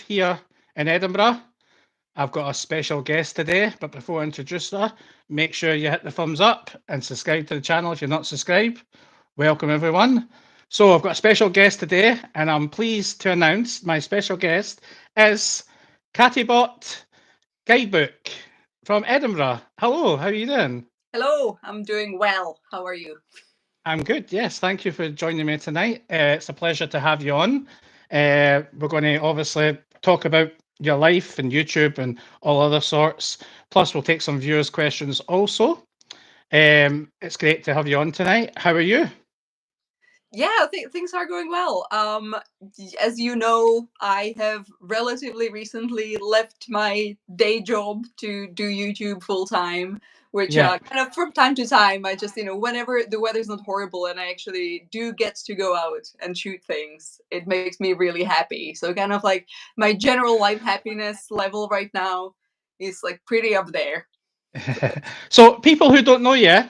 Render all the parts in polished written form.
here in Edinburgh. I've got a special guest today, but before I introduce her, make sure you hit the thumbs up and subscribe to the channel if you're not subscribed. Welcome, everyone. So I've got a special guest today, and I'm pleased to announce my special guest is Catybot Guidebook from Edinburgh. Hello, how are you doing? Hello, I'm doing well. How are you? I'm good, yes. Thank you for joining me tonight. It's a pleasure to have you on. We're going to obviously talk about your life and YouTube and all other sorts. Plus, we'll take some viewers' questions also. It's great to have you on tonight. How are you? Yeah, things are going well. As you know, I have relatively recently left my day job to do YouTube full time, which Yeah. kind of from time to time, I just, whenever the weather's not horrible and I actually do get to go out and shoot things, it makes me really happy. So kind of like my general life happiness level right now is like pretty up there. So, people who don't know you,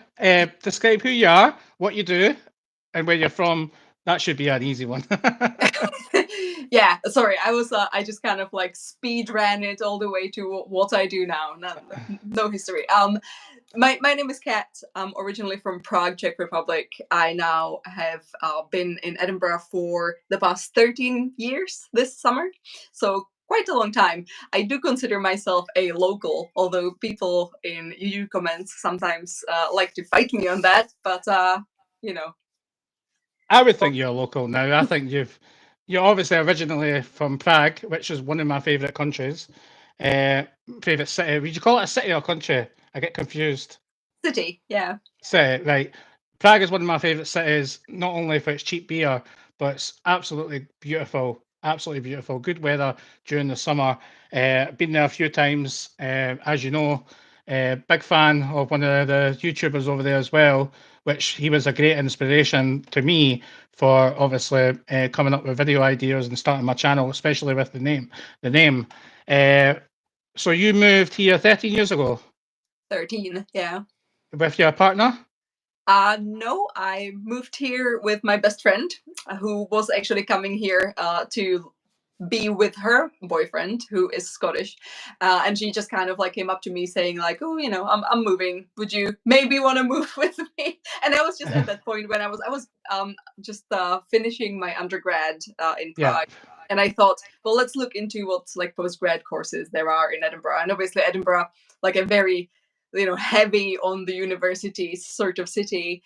describe who you are, what you do, and where you're from. That should be an easy one. Yeah, sorry, I just kind of like speed ran it all the way to what I do now. No history. My name is Kat. I'm originally from Prague, Czech Republic. I now have been in Edinburgh for the past 13 years this summer, so quite a long time. I do consider myself a local, although people in YouTube comments sometimes like to fight me on that, but you know. I would think you're local now. I think you're obviously originally from Prague, which is one of my favourite countries. Favourite city. Would you call it a city or country? I get confused. City, yeah. City, right. Prague is one of my favourite cities, not only for its cheap beer, but it's absolutely beautiful. Absolutely beautiful. Good weather during the summer. Been there a few times, as you know. Big fan of one of the YouTubers over there as well, which he was a great inspiration to me for obviously coming up with video ideas and starting my channel, especially with the name. The name. So you moved here 13 years ago 13, yeah. with your partner? No, I moved here with my best friend, who was actually coming here to be with her boyfriend, who is Scottish, and she just kind of like came up to me saying like, "Oh, I'm moving. Would you maybe want to move with me?" And I was just at that point when I was just finishing my undergrad in Yeah. Prague. And I thought, well, let's look into what like postgrad courses there are in Edinburgh. And obviously, Edinburgh, like a very heavy on the universities sort of city,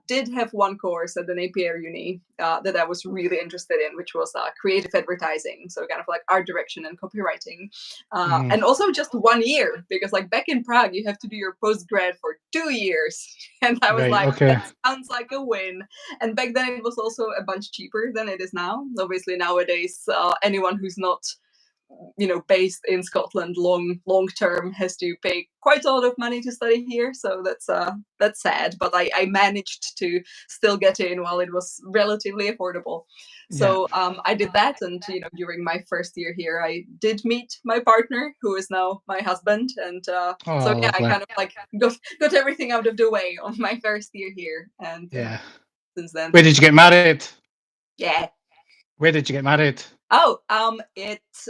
did have one course at the Napier Uni that I was really interested in, which was creative advertising, so kind of like art direction and copywriting, and also just 1 year, because like back in Prague you have to do your postgrad for 2 years, and I was Right, like, okay. that sounds like a win. And back then it was also a bunch cheaper than it is now. Obviously nowadays anyone who's not based in Scotland long term has to pay quite a lot of money to study here, so that's sad, but I managed to still get in while it was relatively affordable. So I did that, and during my first year here I did meet my partner, who is now my husband, and so yeah, I kind of like got everything out of the way on my first year here, and Yeah. since then. Where did you get married? Yeah. Where did you get married? Oh, it's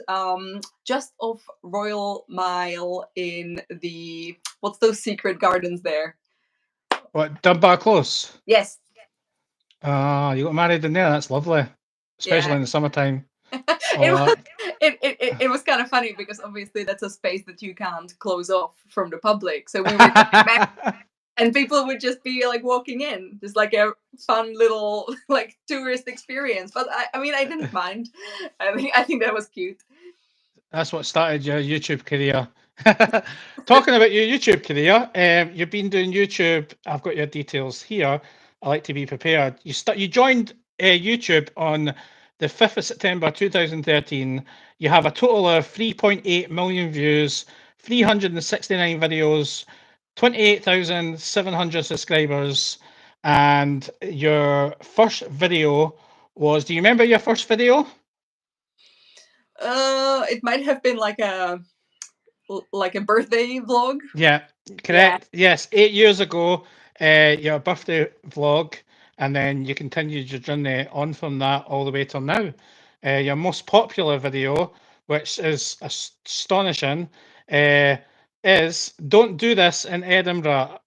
just off Royal Mile in what's those secret gardens there? What, Dunbar Close? Yes. Ah, you got married in there. That's lovely, especially Yeah. in the summertime. it, it was kind of funny because obviously that's a space that you can't close off from the public. So we were back, and people would just be like walking in, just like a fun little like tourist experience. But I mean, I didn't mind. I think that was cute. That's what started your YouTube career. Talking about your YouTube career, you've been doing YouTube. I've got your details here. I like to be prepared. You joined YouTube on the 5th of September 2013. You have a total of 3.8 million views, 369 videos, 28,700 subscribers, and your first video was. Do you remember your first video? It might have been like a birthday vlog. Yeah, correct. Yeah. Yes, 8 years ago, your birthday vlog, and then you continued your journey on from that all the way till now. Your most popular video which is astonishing, uh, is don't do this in Edinburgh.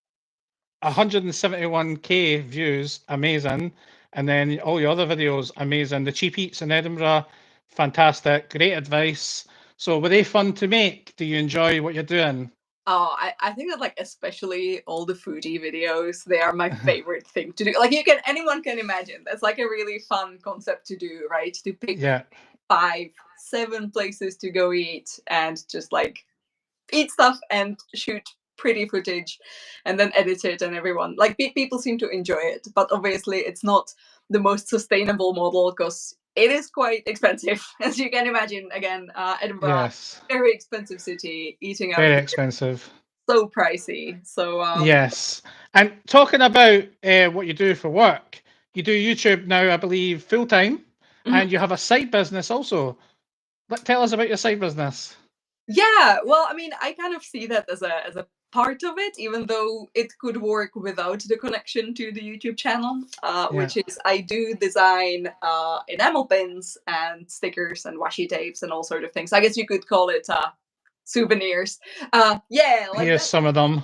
171k views, amazing. And then all your other videos, amazing. The cheap eats in Edinburgh, fantastic. Great advice. So were they fun to make? Do you enjoy what you're doing? Oh, I think that like especially all the foodie videos, they are my favorite thing to do. Like anyone can imagine. That's like a really fun concept to do, right? To pick Yeah, 5, 7 places to go eat and just like eat stuff and shoot pretty footage and then edit it, and everyone like people seem to enjoy it, but obviously it's not the most sustainable model because it is quite expensive as you can imagine. Again, Edinburgh, yes. very expensive city, eating out Very here expensive. so pricey. So Yes. And talking about what you do for work, you do YouTube now, I believe, full time, mhm. and you have a side business also. Tell us about your side business. Yeah, well, I mean, I kind of see that as a part of it, even though it could work without the connection to the YouTube channel, Yeah. which is I do design enamel pins and stickers and washi tapes and all sort of things. I guess you could call it souvenirs. Yeah, like Here's some of them.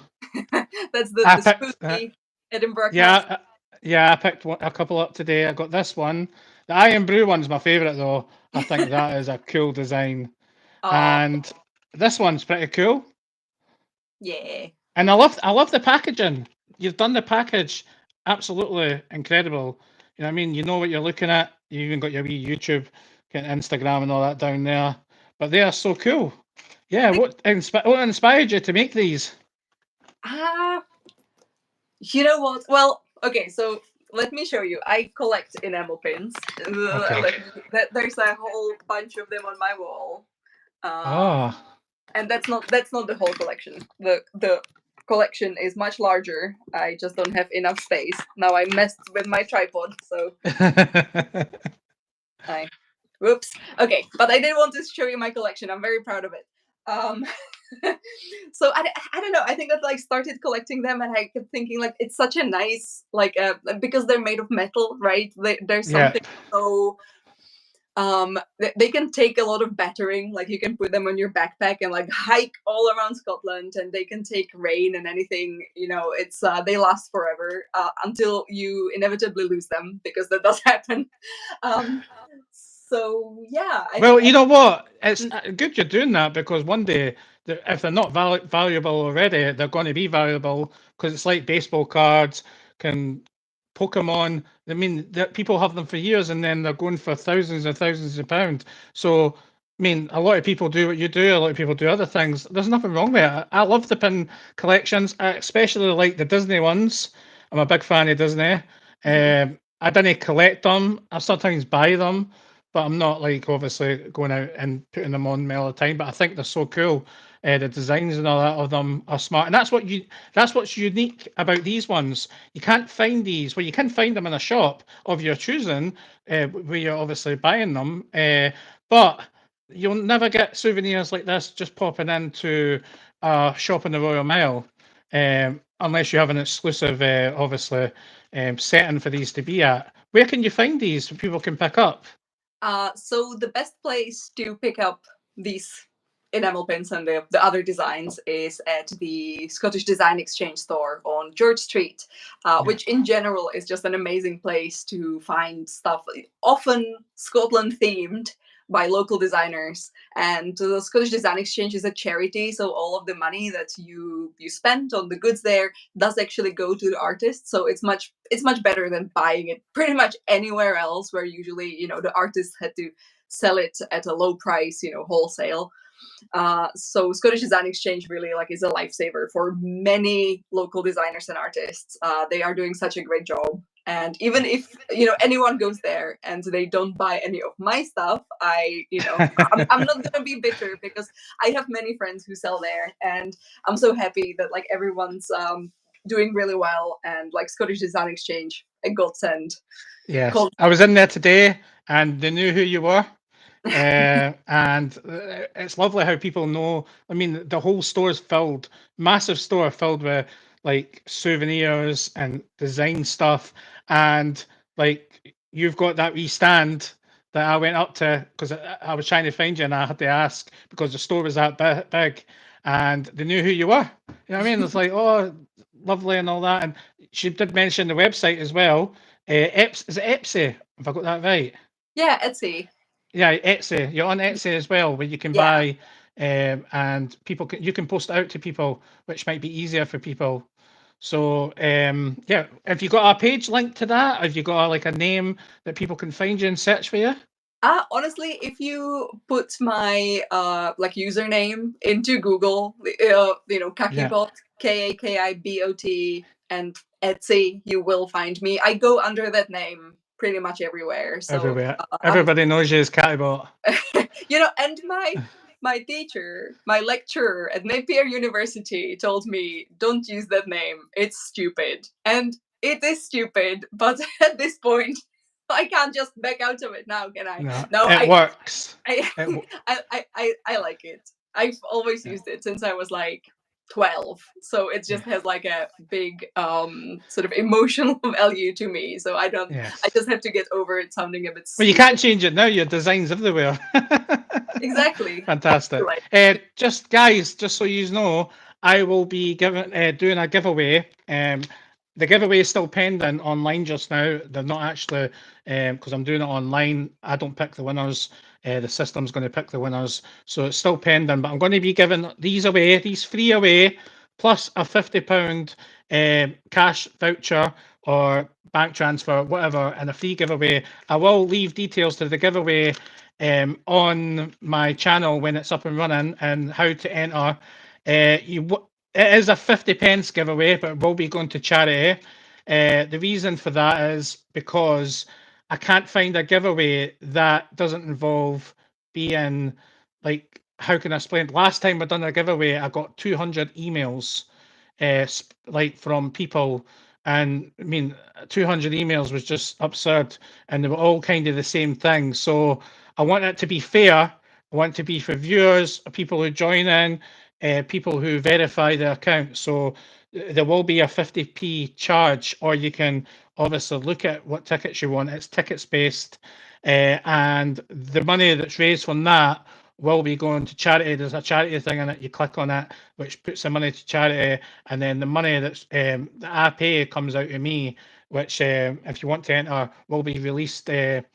that. That's I the picked, spooky Edinburgh yeah, Castle. yeah, I picked a couple up today. I got this one. The Iron Brew one's my favourite though. I think that is a cool design. Oh, And this one's pretty cool. yeah. And I love the packaging. You've done the package absolutely incredible. You know what I mean? You know what you're looking at. You even got your wee YouTube, Instagram and all that down there. But they are so cool. Yeah, what inspired you to make these? Ah, you know what? Well, okay, so let me show you. I collect enamel pins. Okay. There's a whole bunch of them on my wall. Oh, And that's not the whole collection. The collection is much larger. I just don't have enough space. Now I messed with my tripod, so I whoops. Okay, but I did want to show you my collection. I'm very proud of it. Um so I don't know. I think that like started collecting them, and I kept thinking like it's such a nice like because they're made of metal, right? There's yeah, something so they can take a lot of battering. Like you can put them on your backpack and like hike all around Scotland, and they can take rain and anything. You know, it's they last forever until you inevitably lose them, because that does happen. um so yeah, I well, think you know what? It's mm, good you're doing that because one day, if they're not valuable already, they're going to be valuable because it's like baseball cards, can Pokemon. I mean, people have them for years and then they're going for thousands and thousands of pounds. So, I mean, a lot of people do what you do. A lot of people do other things. There's nothing wrong with it. I love the pin collections. I especially like the Disney ones. I'm a big fan of Disney. mhm. I didn't collect them. I sometimes buy them, but I'm not like obviously going out and putting them on me all the time. But I think they're so cool. The designs and all that of them are smart, and that's what's unique about these ones. You can't find these. Well, you can find them in a shop of your choosing, where you're obviously buying them. But you'll never get souvenirs like this just popping into a shop in the Royal Mile, unless you have an exclusive, obviously, setting for these to be at. Where can you find these so people can pick up? So the best place to pick up these enamel pins and the other designs is at the Scottish Design Exchange store on George Street, Yeah. which in general is just an amazing place to find stuff, often Scotland themed by local designers. And the Scottish Design Exchange is a charity, so all of the money that you spend on the goods there does actually go to the artist. So it's much better than buying it pretty much anywhere else, where usually the artist had to sell it at a low price, wholesale. So Scottish Design Exchange really like is a lifesaver for many local designers and artists. They are doing such a great job. And even if anyone goes there and they don't buy any of my stuff, I'm not gonna be bitter, because I have many friends who sell there, and I'm so happy that like everyone's doing really well, and like Scottish Design Exchange, a godsend. Yes, Called I was in there today, and they knew who you were. And it's lovely how people know. I mean, the whole store is filled, massive store filled with like souvenirs and design stuff, and like you've got that wee stand that I went up to because I was trying to find you and I had to ask because the store was that big and they knew who you were. You know what I mean? It's like, oh, lovely and all that. And she did mention the website as well. Is it Etsy? Have I got that right? Yeah, Etsy. Yeah, Etsy. You're on Etsy as well, where you can Yeah. buy, and you can post it out to people, which might be easier for people. So, yeah, have you got a page linked to that? Have you got like a name that people can find you and search for you? Honestly, if you put my like username into Google, Kakibot, Kakibot, and Etsy, you will find me. I go under that name pretty much everywhere. So Everywhere. Everybody knows you as Catbot. and my teacher, my lecturer at Napier University told me, don't use that name. It's stupid. And it is stupid, but at this point, I can't just back out of it now, can I? No, it works. I like it. I've always used it since I was like 12, so it just has like a big sort of emotional value to me. So I just have to get over it sounding a bit well, you can't change it now. Your design's everywhere. Exactly. Fantastic. Just guys, just so you know, I will be doing a giveaway. The giveaway is still pending online just now. They're not actually, because I'm doing it online. I don't pick the winners. The system's going to pick the winners. So it's still pending, but I'm going to be giving these away, these 3 away, plus a £50 cash voucher or bank transfer, whatever, and a free giveaway. I will leave details to the giveaway on my channel when it's up and running and how to enter. It is a 50p giveaway, but it will be going to charity. The reason for that is because I can't find a giveaway that doesn't involve being like, how can I explain? Last time I done a giveaway, I got 200 emails like from people, and I mean 200 emails was just absurd, and they were all kind of the same thing. So I want it to be fair. I want it to be for viewers, people who join in, people who verify their account. So there will be a 50p charge, or you can obviously look at what tickets you want. It's tickets based, and the money that's raised from that will be going to charity. There's a charity thing in it. You click on it, which puts the money to charity, and then the money that I pay comes out of me, which if you want to enter, will be released in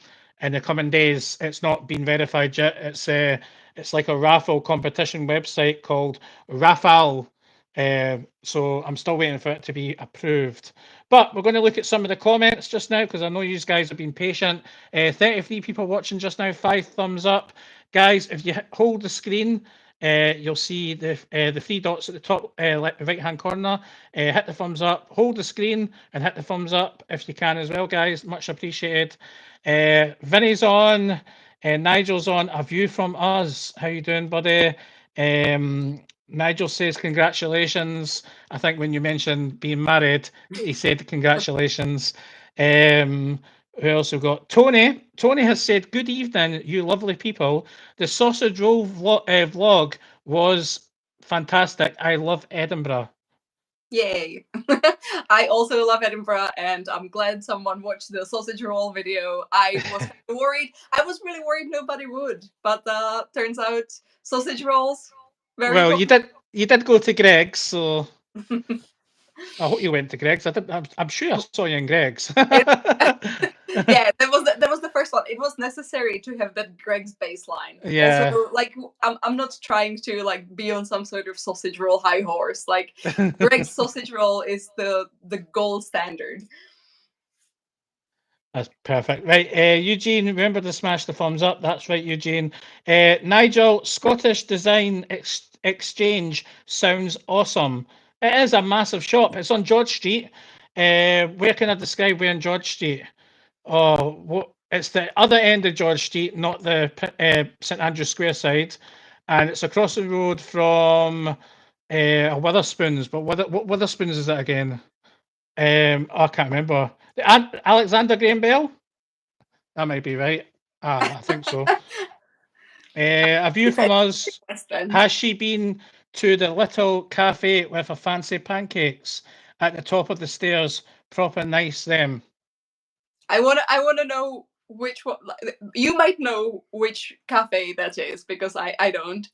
the coming days. It's not been verified yet. It's like a raffle competition website called Raffle. So I'm still waiting for it to be approved. But we're going to look at some of the comments just now, because I know you guys have been patient. 33 people watching just now, 5 thumbs up. Guys, if you hold the screen, you'll see the 3 dots at the top right hand corner. Hit the thumbs up, hold the screen and hit the thumbs up if you can as well, guys. Much appreciated. Vinny's on, Nigel's on. A view from us. How you doing, buddy? Nigel says congratulations. I think when you mentioned being married, he said congratulations. Who else we got? Tony. Tony has said, good evening, you lovely people. The sausage roll vlog was fantastic. I love Edinburgh. Yay. I also love Edinburgh, and I'm glad someone watched the sausage roll video. I was worried. I was really worried nobody would, but turns out sausage rolls. Well, you did go to Greg's, so I hope you went to Greg's. I'm sure I saw you in Greg's. Yeah, that was the first one. It was necessary to have that Greg's baseline. Yeah. Also, like I'm not trying to like be on some sort of sausage roll high horse. Like Greg's sausage roll is the gold standard. That's perfect. Right, Eugene, remember to smash the thumbs up. That's right, Eugene. Nigel, Scottish Design Exchange sounds awesome. It is a massive shop. It's on George Street. Where can I describe where on George Street? Oh, it's the other end of George Street, not the St Andrew Square side, and it's across the road from Witherspoons. But what Witherspoons is it again? I can't remember. Alexander Graham Bell? That might be right. I think so. A view from us. Has she been to the little cafe with a fancy pancakes at the top of the stairs? Proper nice them. I wanna know which one? You might know which cafe that is because I don't.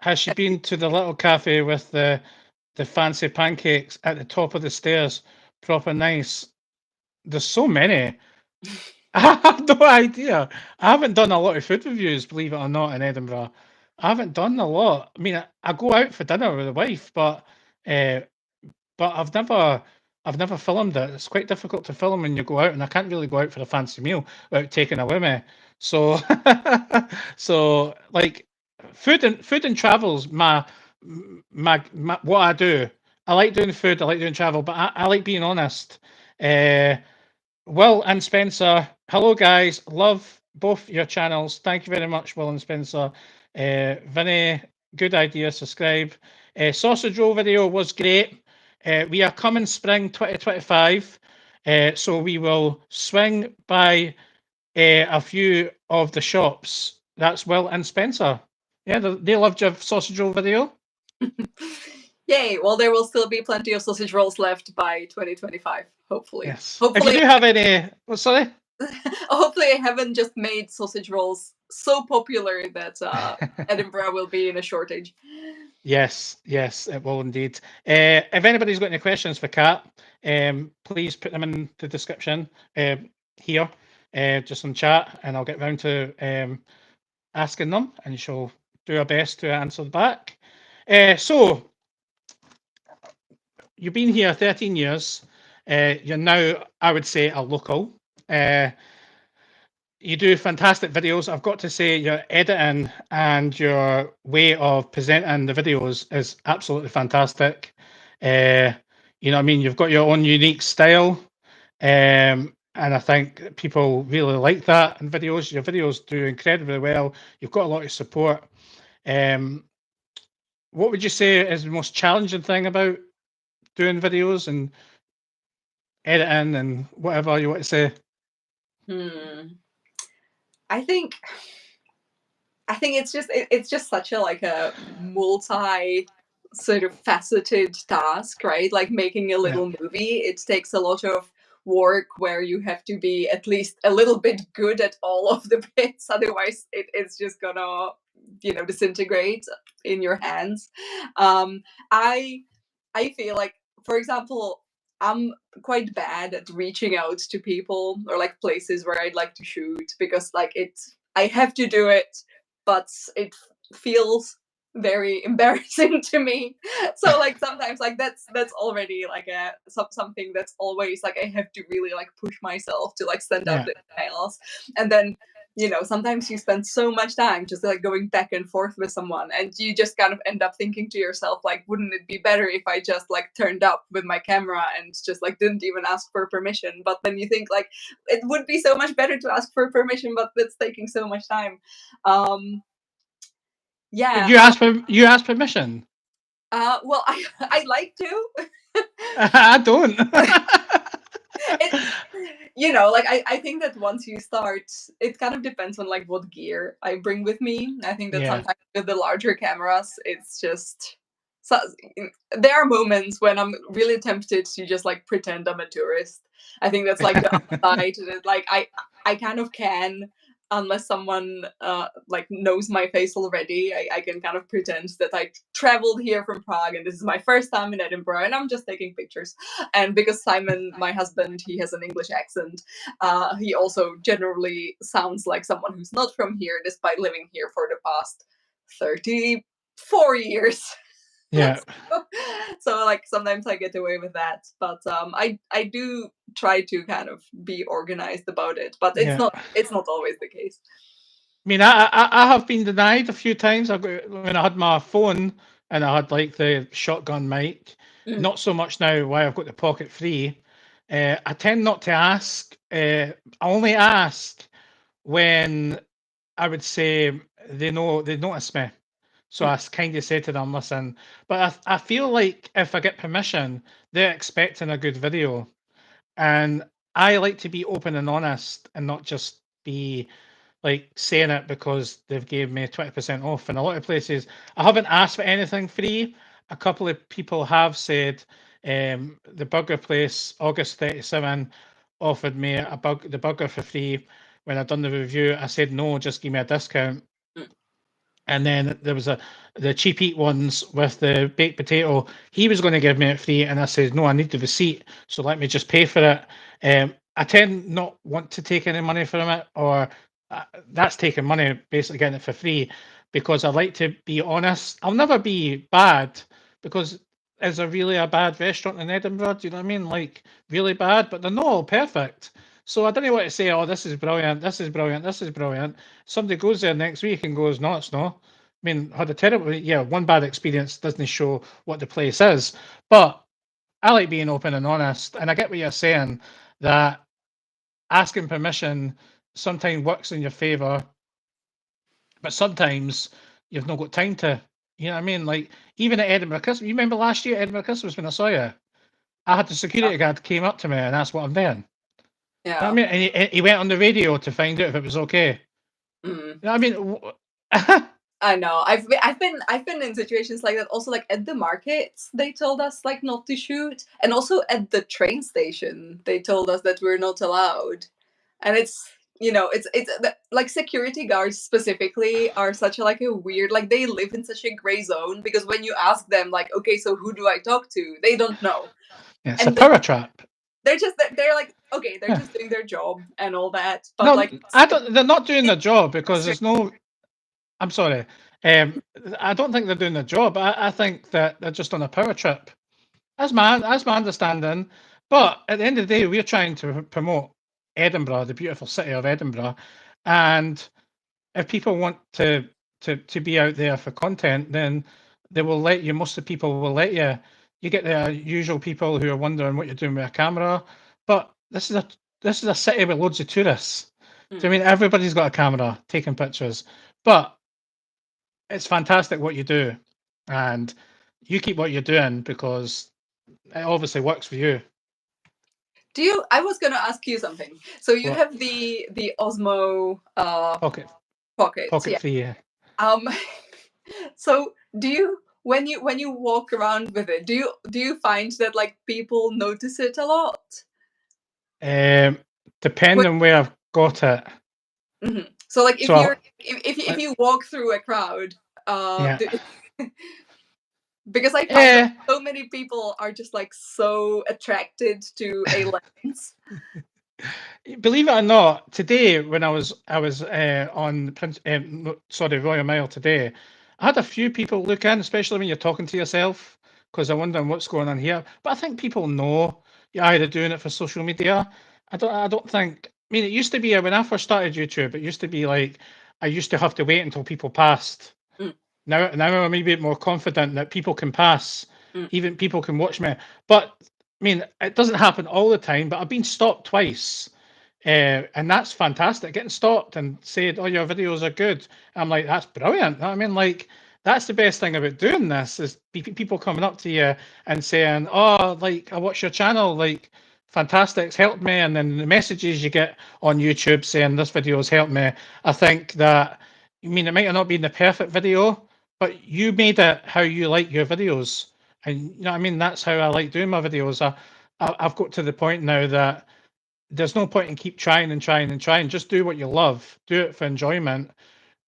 Has she been to the little cafe with the fancy pancakes at the top of the stairs? Proper nice. There's so many. I have no idea. I haven't done a lot of food reviews, believe it or not, in Edinburgh. I haven't done a lot. I mean, I go out for dinner with the wife, uh, but I've never filmed it. It's quite difficult to film when you go out, and I can't really go out for a fancy meal without taking her with me. So, so like food and travel's my what I do. I like doing food. I like doing travel, but I like being honest. Uh, Will and Spencer, hello guys. Love both your channels. Thank you very much, Will and Spencer. Vinny, good idea. Subscribe. Sausage roll video was great. We are coming spring 2025, so we will swing by a few of the shops. That's Will and Spencer. Yeah, they loved your sausage roll video. Yay! Well, there will still be plenty of sausage rolls left by 2025. Hopefully. Yes. Hopefully. If you do have any, sorry. Hopefully, I haven't just made sausage rolls so popular that Edinburgh will be in a shortage. Yes, it will indeed. If anybody's got any questions for Kat, please put them in the description here, just in chat, and I'll get round to asking them, and she'll do her best to answer back. So, you've been here 13 years. You're now, I would say, a local. You do fantastic videos. I've got to say, your editing and your way of presenting the videos is absolutely fantastic. You know what I mean? You've got your own unique style. And I think people really like that in videos. Your videos do incredibly well. You've got a lot of support. What would you say is the most challenging thing about doing videos and editing and whatever you want to say? I think it's just such a like a multi sort of faceted task, right? Like making a little movie, it takes a lot of work where you have to be at least a little bit good at all of the bits, otherwise it's just gonna disintegrate in your hands. I feel like, for example, I'm quite bad at reaching out to people or like places where I'd like to shoot because like I have to do it, but it feels very embarrassing to me. So like sometimes like that's already like something that's always like I have to really like push myself to like send out the emails, and then sometimes you spend so much time just like going back and forth with someone, and you just kind of end up thinking to yourself like, wouldn't it be better if I just like turned up with my camera and just like didn't even ask for permission? But then you think like it would be so much better to ask for permission, but it's taking so much time. But you asked permission. Well, I like to. I don't. Like I think that once you start, it kind of depends on like what gear I bring with me. I think that sometimes with the larger cameras, it's just there are moments when I'm really tempted to just like pretend I'm a tourist. I think that's like the upside. Like I kind of can, unless someone like knows my face already, I can kind of pretend that I traveled here from Prague and this is my first time in Edinburgh and I'm just taking pictures. And because Simon, my husband, he has an English accent, he also generally sounds like someone who's not from here, despite living here for the past 34 years. Yeah. So like sometimes I get away with that, but I do try to kind of be organized about it, but it's not always the case. I mean, I have been denied a few times. When I had my phone and I had like the shotgun mic. Not so much now. Why I've got the pocket free. I tend not to ask. I only ask when I would say they notice me. So I kind of say to them, listen, but I feel like if I get permission, they're expecting a good video. And I like to be open and honest and not just be like saying it because they've gave me 20% off. In a lot of places, I haven't asked for anything free. A couple of people have said the burger place, August 37, offered me the burger for free when I'd done the review. I said no, just give me a discount. Mm. And then there was the cheap eat ones with the baked potato. He was going to give me it free, and I said no, I need the receipt, so let me just pay for it. I tend not want to take any money from it, or that's taking money, basically getting it for free, because I like to be honest. I'll never be bad, because is there really a bad restaurant in Edinburgh? Do you know what I mean? Like really bad, but they're not all perfect. So I don't want to say, oh, this is brilliant, this is brilliant, this is brilliant. Somebody goes there next week and goes, no, it's not. I mean, had a terrible, yeah, one bad experience doesn't show what the place is. But I like being open and honest. And I get what you're saying, that asking permission sometimes works in your favour, but sometimes you've not got time to, you know what I mean? Like, even at Edinburgh Christmas, you remember last year at Edinburgh Christmas when I saw you? I had the security guard came up to me and asked what I'm doing. You know what I Yeah. mean? And he went on the radio to find out if it was okay. Mm. You know what I mean? I know. I've been in situations like that. Also, like at the markets, they told us like not to shoot, and also at the train station, they told us that we're not allowed. And it's like security guards specifically are such a like a weird, like they live in such a gray zone, because when you ask them like, okay, so who do I talk to, they don't know. It's And a power trap. they're like, okay, they're Yeah. just doing their job and all that, but No, like they're not doing their job, because there's no. I'm sorry. I don't think they're doing their job. I think that they're just on a power trip. That's my understanding. But at the end of the day, we're trying to promote Edinburgh, the beautiful city of Edinburgh, and if people want to be out there for content, then they will let you. Most of the people will let you. You get the usual people who are wondering what you're doing with a camera, but this is a city with loads of tourists. So I mean, everybody's got a camera taking pictures, but it's fantastic what you do, and you keep what you're doing because it obviously works for you. I was gonna ask you something. So you What? have the Osmo Pocket pockets, yeah. free. Yeah. Um, so do you, when you walk around with it, do you find that like people notice it a lot? Depending on where I've got it. Mm-hmm. So like if So you're if you walk through a crowd, yeah. because I find that so many people are just like so attracted to a lens. Believe it or not, today when I was on Royal Mile today, I had a few people look in, especially when you're talking to yourself, because I'm wondering what's going on here. But I think people know you're either doing it for social media. I don't think. I mean, it used to be when I first started YouTube. It used to be like I used to have to wait until people passed. Now I'm a bit more confident that people can pass, even people can watch me. But I mean, it doesn't happen all the time. But I've been stopped twice. And that's fantastic. Getting stopped and said, "Oh, your videos are good." I'm like, "That's brilliant." I mean, like, that's the best thing about doing this is people coming up to you and saying, "Oh, like, I watch your channel, like, fantastic, it's helped me." And then the messages you get on YouTube saying this video has helped me. I think that, I mean, it might not be the perfect video, but you made it how you like your videos, and you know what I mean. That's how I like doing my videos. I've got to the point now that there's no point in keep trying and trying and trying. Just do what you love. Do it for enjoyment.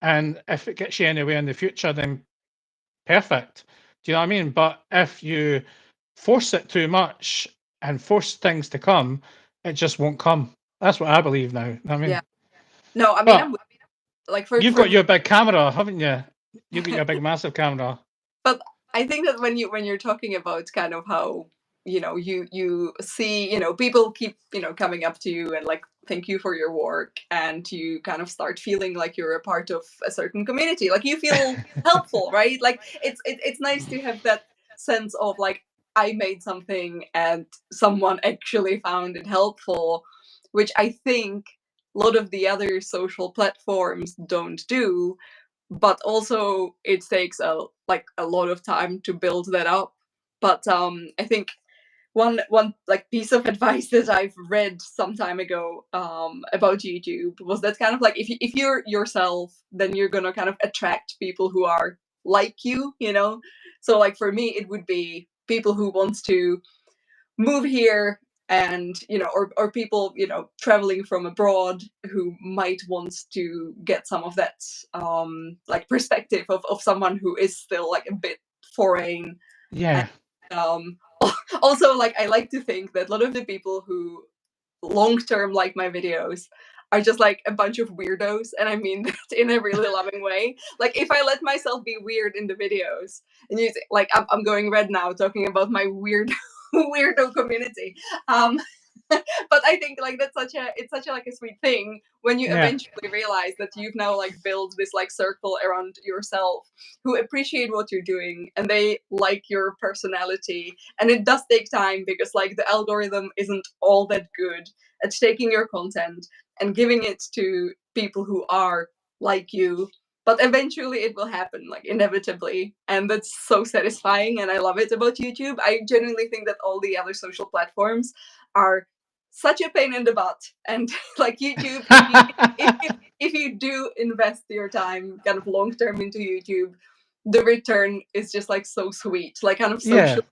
And if it gets you anywhere in the future, then perfect. Do you know what I mean? But if you force it too much and force things to come, it just won't come. That's what I believe now. I mean, Yeah. No, I mean, but I'm like you've for got your big camera, haven't you? You've got your big, massive camera. But I think that when you're talking about kind of how you see people keep coming up to you and like thank you for your work, and you kind of start feeling like you're a part of a certain community, like you feel helpful, right? Like it's nice to have that sense of like I made something and someone actually found it helpful, which I think a lot of the other social platforms don't do. But also it takes a lot of time to build that up. But I think one like piece of advice that I've read some time ago about YouTube was that kind of like if you're yourself, then you're gonna kind of attract people who are like you. So like for me, it would be people who wants to move here and or people traveling from abroad who might want to get some of that like perspective of someone who is still like a bit foreign. Yeah. um Also, like, I like to think that a lot of the people who long term like my videos are just like a bunch of weirdos, and I mean that in a really loving way. Like, if I let myself be weird in the videos, and like, I'm going red now talking about my weird weirdo community. um but I think like it's such a like a sweet thing when you Yeah. eventually realize that you've now like built this like circle around yourself who appreciate what you're doing and they like your personality. And it does take time because like the algorithm isn't all that good at taking your content and giving it to people who are like you. But eventually it will happen, like inevitably, and that's so satisfying, and I love it about YouTube. I genuinely think that all the other social platforms are such a pain in the butt, and like YouTube, if you do invest your time kind of long term into YouTube, the return is just like so sweet, like kind of social.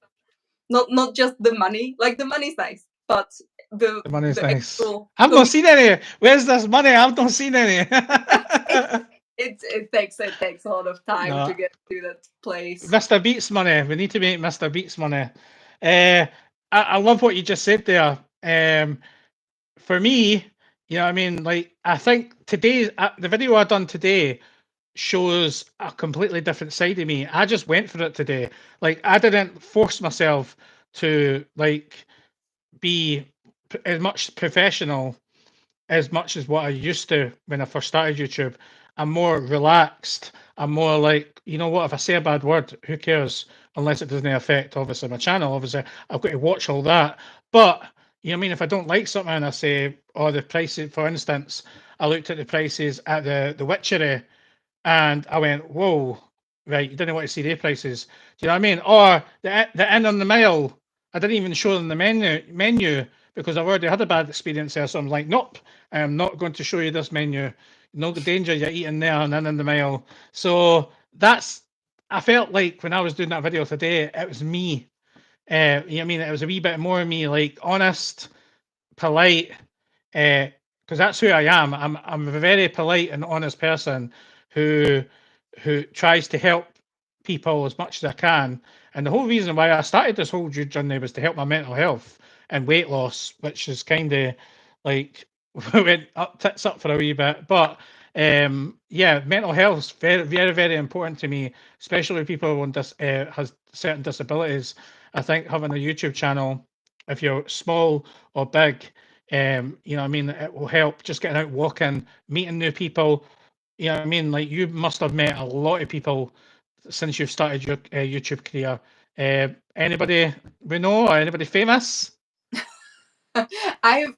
Yeah. Not just the money, like the money's nice, but the The money's nice. actual I've not seen any. Where's this money? I've not seen any. it takes a lot of time No. to get to that place. Mr. Beats money. We need to make Mr. Beats money. I love what you just said there. For me, you know what I mean? Like, I think today, the video I done today shows a completely different side of me. I just went for it today. Like, I didn't force myself to, like, be as much professional as much as what I used to when I first started YouTube. I'm more relaxed. I'm more like, you know what, if I say a bad word, who cares? Unless it doesn't affect, obviously, my channel. Obviously, I've got to watch all that. But, you know what I mean? If I don't like something and I say, oh, the prices, for instance, I looked at the prices at the Witchery and I went, whoa, right, you didn't want to see their prices. Do you know what I mean? Or the Inn on the Mile, I didn't even show them the menu because I've already had a bad experience there. So I'm like, nope, I'm not going to show you this menu. No danger you're eating there and Inn on the Mile. So I felt like when I was doing that video today, it was me. You know what I mean? It was a wee bit more of me, like honest, polite, because that's who I am. I'm a very polite and honest person who tries to help people as much as I can. And the whole reason why I started this whole journey was to help my mental health and weight loss, which is kind of like went up tits up for a wee bit. But yeah, mental health is very, very, very important to me, especially with people on has certain disabilities. I think having a YouTube channel, if you're small or big, you know what I mean, it will help just getting out walking, meeting new people. You know what I mean? Like, you must have met a lot of people since you've started your YouTube career. Anybody we know or anybody famous? I've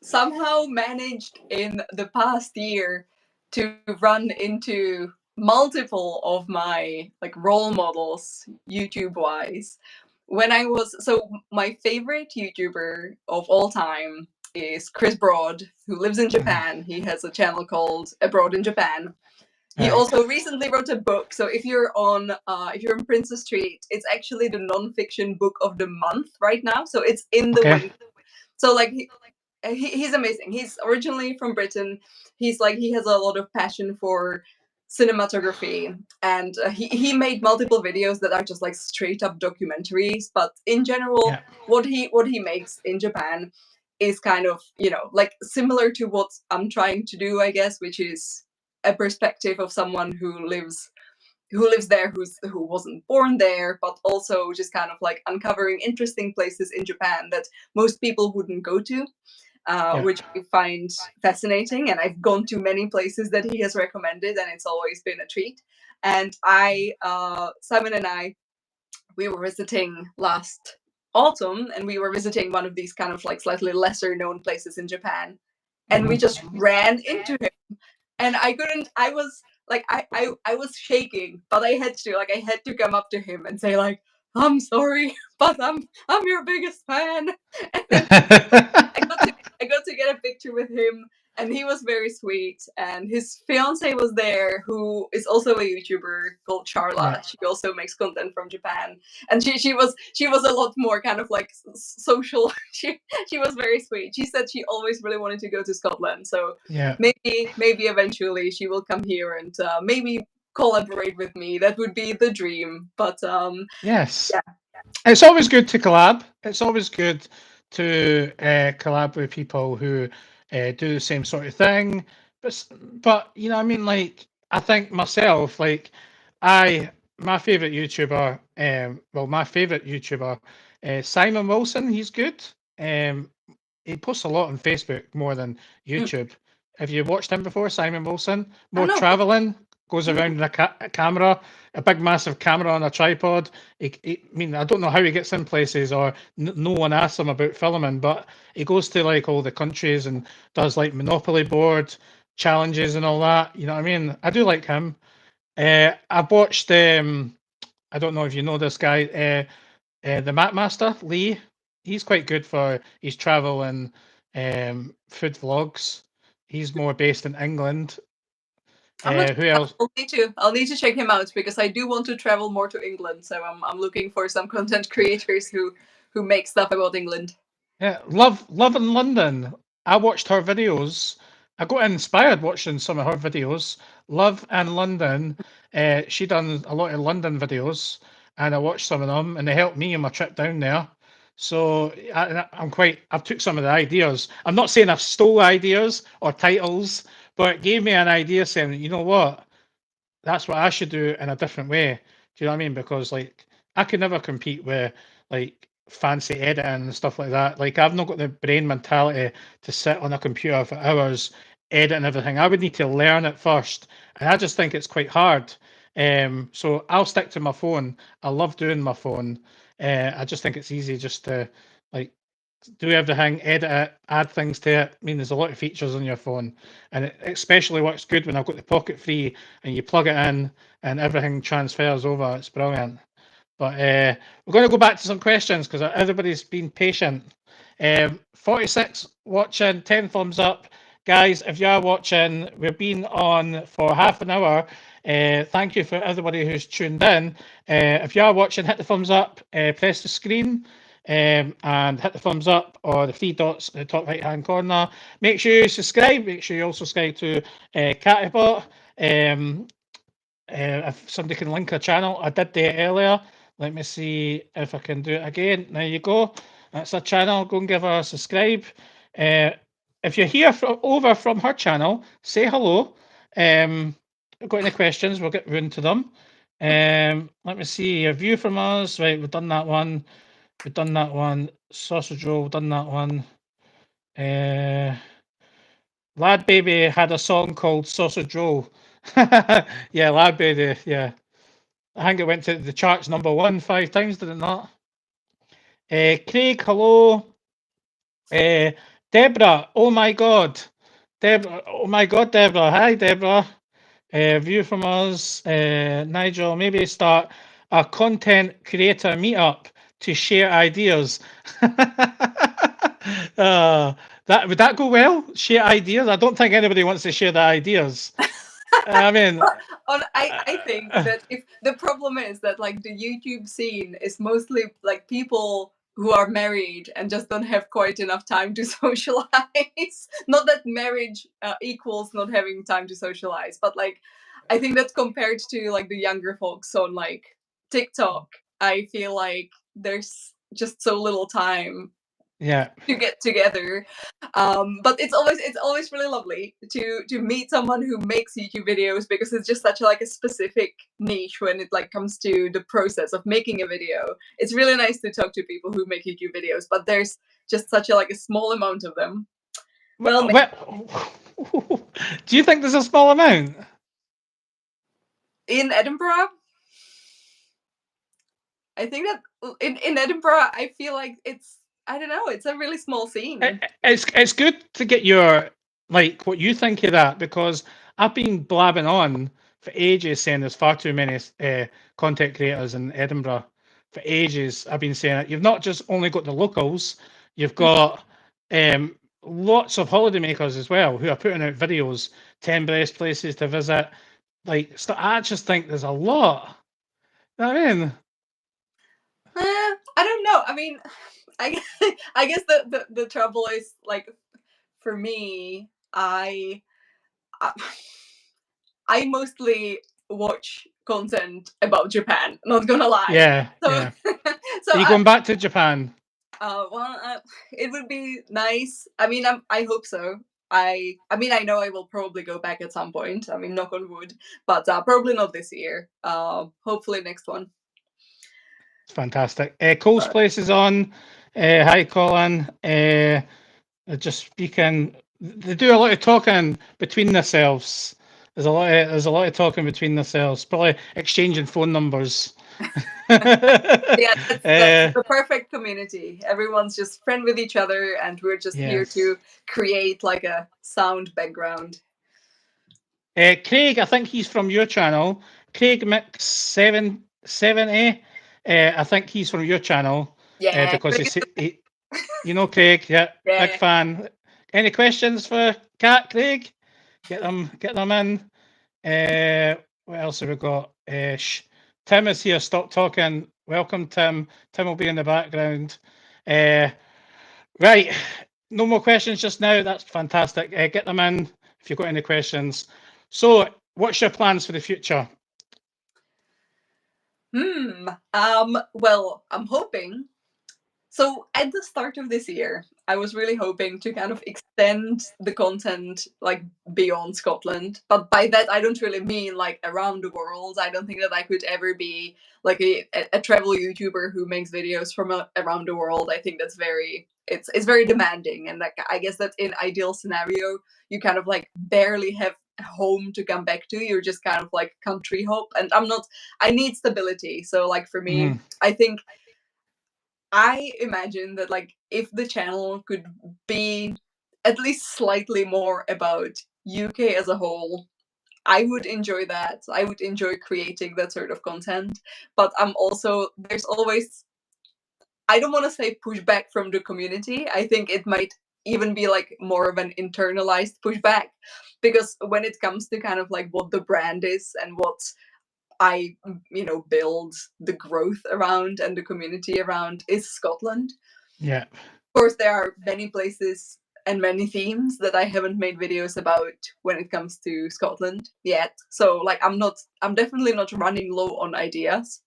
somehow managed in the past year to run into multiple of my like role models YouTube wise. When I was my favorite YouTuber of all time is Chris Broad, who lives in Japan. He has a channel called Abroad in Japan. He also recently wrote a book. So if you're on Princess Street, it's actually the non-fiction book of the month right now. So it's in the window. So like he's amazing. He's originally from Britain. He has a lot of passion for cinematography, and he made multiple videos that are just like straight up documentaries. But in general, what he makes in Japan is kind of like similar to what I'm trying to do, I guess, which is a perspective of someone who lives there, who wasn't born there, but also just kind of like uncovering interesting places in Japan that most people wouldn't go to. Which I find fascinating, and I've gone to many places that he has recommended, and it's always been a treat. And Simon and I, we were visiting last autumn, and we were visiting one of these kind of like slightly lesser known places in Japan, and we just ran into him, and I was like, I was shaking, but I had to come up to him and say like, I'm sorry, but I'm your biggest fan. I got to get a picture with him, and he was very sweet. And his fiance was there, who is also a YouTuber called Charla. Yeah. She also makes content from Japan, and she was a lot more kind of like social. She was very sweet. She said she always really wanted to go to Scotland, so Yeah. maybe eventually she will come here and maybe collaborate with me. That would be the dream. But Yes. yeah. It's always good to collab. It's always good to collab with people who do the same sort of thing. But you know, what I mean, like I think myself, like my favorite YouTuber, my favorite YouTuber, Simon Wilson. He's good. He posts a lot on Facebook more than YouTube. Have you watched him before, Simon Wilson? More know. traveling, goes around with a camera, a big massive camera on a tripod. I mean, I don't know how he gets in places, or no one asks him about filming, but he goes to like all the countries and does like Monopoly board challenges and all that. You know what I mean? I do like him. I've watched. I don't know if you know this guy, the Map Master Lee. He's quite good for his travel and food vlogs. He's more based in England. Who else? I'll need to check him out, because I do want to travel more to England. So I'm looking for some content creators who make stuff about England. Yeah, Love in London. I watched her videos. I got inspired watching some of her videos. Love in London. She done a lot of London videos, and I watched some of them, and they helped me on my trip down there. So I've took some of the ideas. I'm not saying I've stole ideas or titles, but it gave me an idea saying, you know what, that's what I should do in a different way. Do you know what I mean? Because like I could never compete with like fancy editing and stuff like that. Like I've not got the brain mentality to sit on a computer for hours editing everything. I would need to learn it first, and I just think it's quite hard. So I'll stick to my phone. I love doing my phone. I just think it's easy just to like do everything, edit it, add things to it. I mean, there's a lot of features on your phone, and it especially works good when I've got the pocket free and you plug it in and everything transfers over. It's brilliant. But we're going to go back to some questions because everybody's been patient. 46 watching, 10 thumbs up. Guys, if you are watching, we've been on for half an hour. Thank you for everybody who's tuned in. If you are watching, hit the thumbs up, press the screen, and hit the thumbs up or the three dots in the top right hand corner. Make sure you subscribe. Make sure you also subscribe to Catibot. If somebody can link a channel, I did that earlier. Let me see if I can do it again. There you go. That's a channel. Go and give her a subscribe. If you're here over from her channel, say hello. Got any questions? We'll get round to them. Let me see a view from us. Right, we've done that one. We've done that one. Sausage roll, we've done that one. Lad Baby had a song called Sausage Roll. Yeah, Lad Baby, yeah. I think it went to the charts #1 5 times, did it not? Craig, hello. Deborah, oh my God. Deborah, oh my God, Deborah. Hi, Deborah. View from us. Nigel, maybe start a content creator meetup to share ideas. That would that go well? Share ideas? I don't think anybody wants to share their ideas. I mean, I think that if the problem is that like the YouTube scene is mostly like people who are married and just don't have quite enough time to socialize. Not that marriage equals not having time to socialize, but like I think that compared to like the younger folks on like TikTok, I feel like there's just so little time yeah, to get together. But it's always really lovely to meet someone who makes YouTube videos, because it's just such a specific niche when it like comes to the process of making a video. It's really nice to talk to people who make YouTube videos, but there's just such a small amount of them. Well, do you think there's a small amount in Edinburgh? I think that in Edinburgh, I feel like I don't know, it's a really small scene. It's good to get your like what you think of that, because I've been blabbing on for ages saying there's far too many content creators in Edinburgh. For ages, I've been saying it. You've not just only got the locals, you've got lots of holidaymakers as well who are putting out videos, 10 best places to visit. Like, I just think there's a lot. You know what I mean? I don't know. I mean, I I guess the trouble is like for me, I mostly watch content about Japan. Not gonna lie. Yeah, So yeah. so Are you going back to Japan? it would be nice. I mean, I hope so. I mean, I know I will probably go back at some point. I mean, knock on wood, but probably not this year. Hopefully next one. It's fantastic. Cole's But Place is on. Hi, Colin. They're just speaking. They do a lot of talking between themselves. There's a lot of talking between themselves. Probably exchanging phone numbers. yeah, that's the perfect community. Everyone's just friend with each other, and we're just here Yes. to create like a sound background. Craig, I think he's from your channel. Craig Mix 7A. I think he's from your channel. Yeah, Because you know Craig, yeah, yeah. big fan. Any questions for Cat, Craig? Get them in. What else have we got? Tim is here. Stop talking. Welcome, Tim. Tim will be in the background. Right. No more questions just now. That's fantastic. Get them in if you've got any questions. So, what's your plans for the future? Well, I'm hoping. So at the start of this year, I was really hoping to kind of extend the content like beyond Scotland. But by that, I don't really mean like around the world. I don't think that I could ever be like a travel YouTuber who makes videos from around the world. I think that's it's very demanding. And like, I guess that in ideal scenario, you kind of like barely have a home to come back to. You're just kind of like country hop. And I need stability. So like for me, I think I imagine that like if the channel could be at least slightly more about UK as a whole, I would enjoy that. I would enjoy creating that sort of content. But there's always, I don't want to say pushback from the community. I think it might even be like more of an internalized pushback, because when it comes to kind of like what the brand is and what I build the growth around and the community around is Scotland. Yeah. Of course, there are many places and many themes that I haven't made videos about when it comes to Scotland yet. So like I'm definitely not running low on ideas.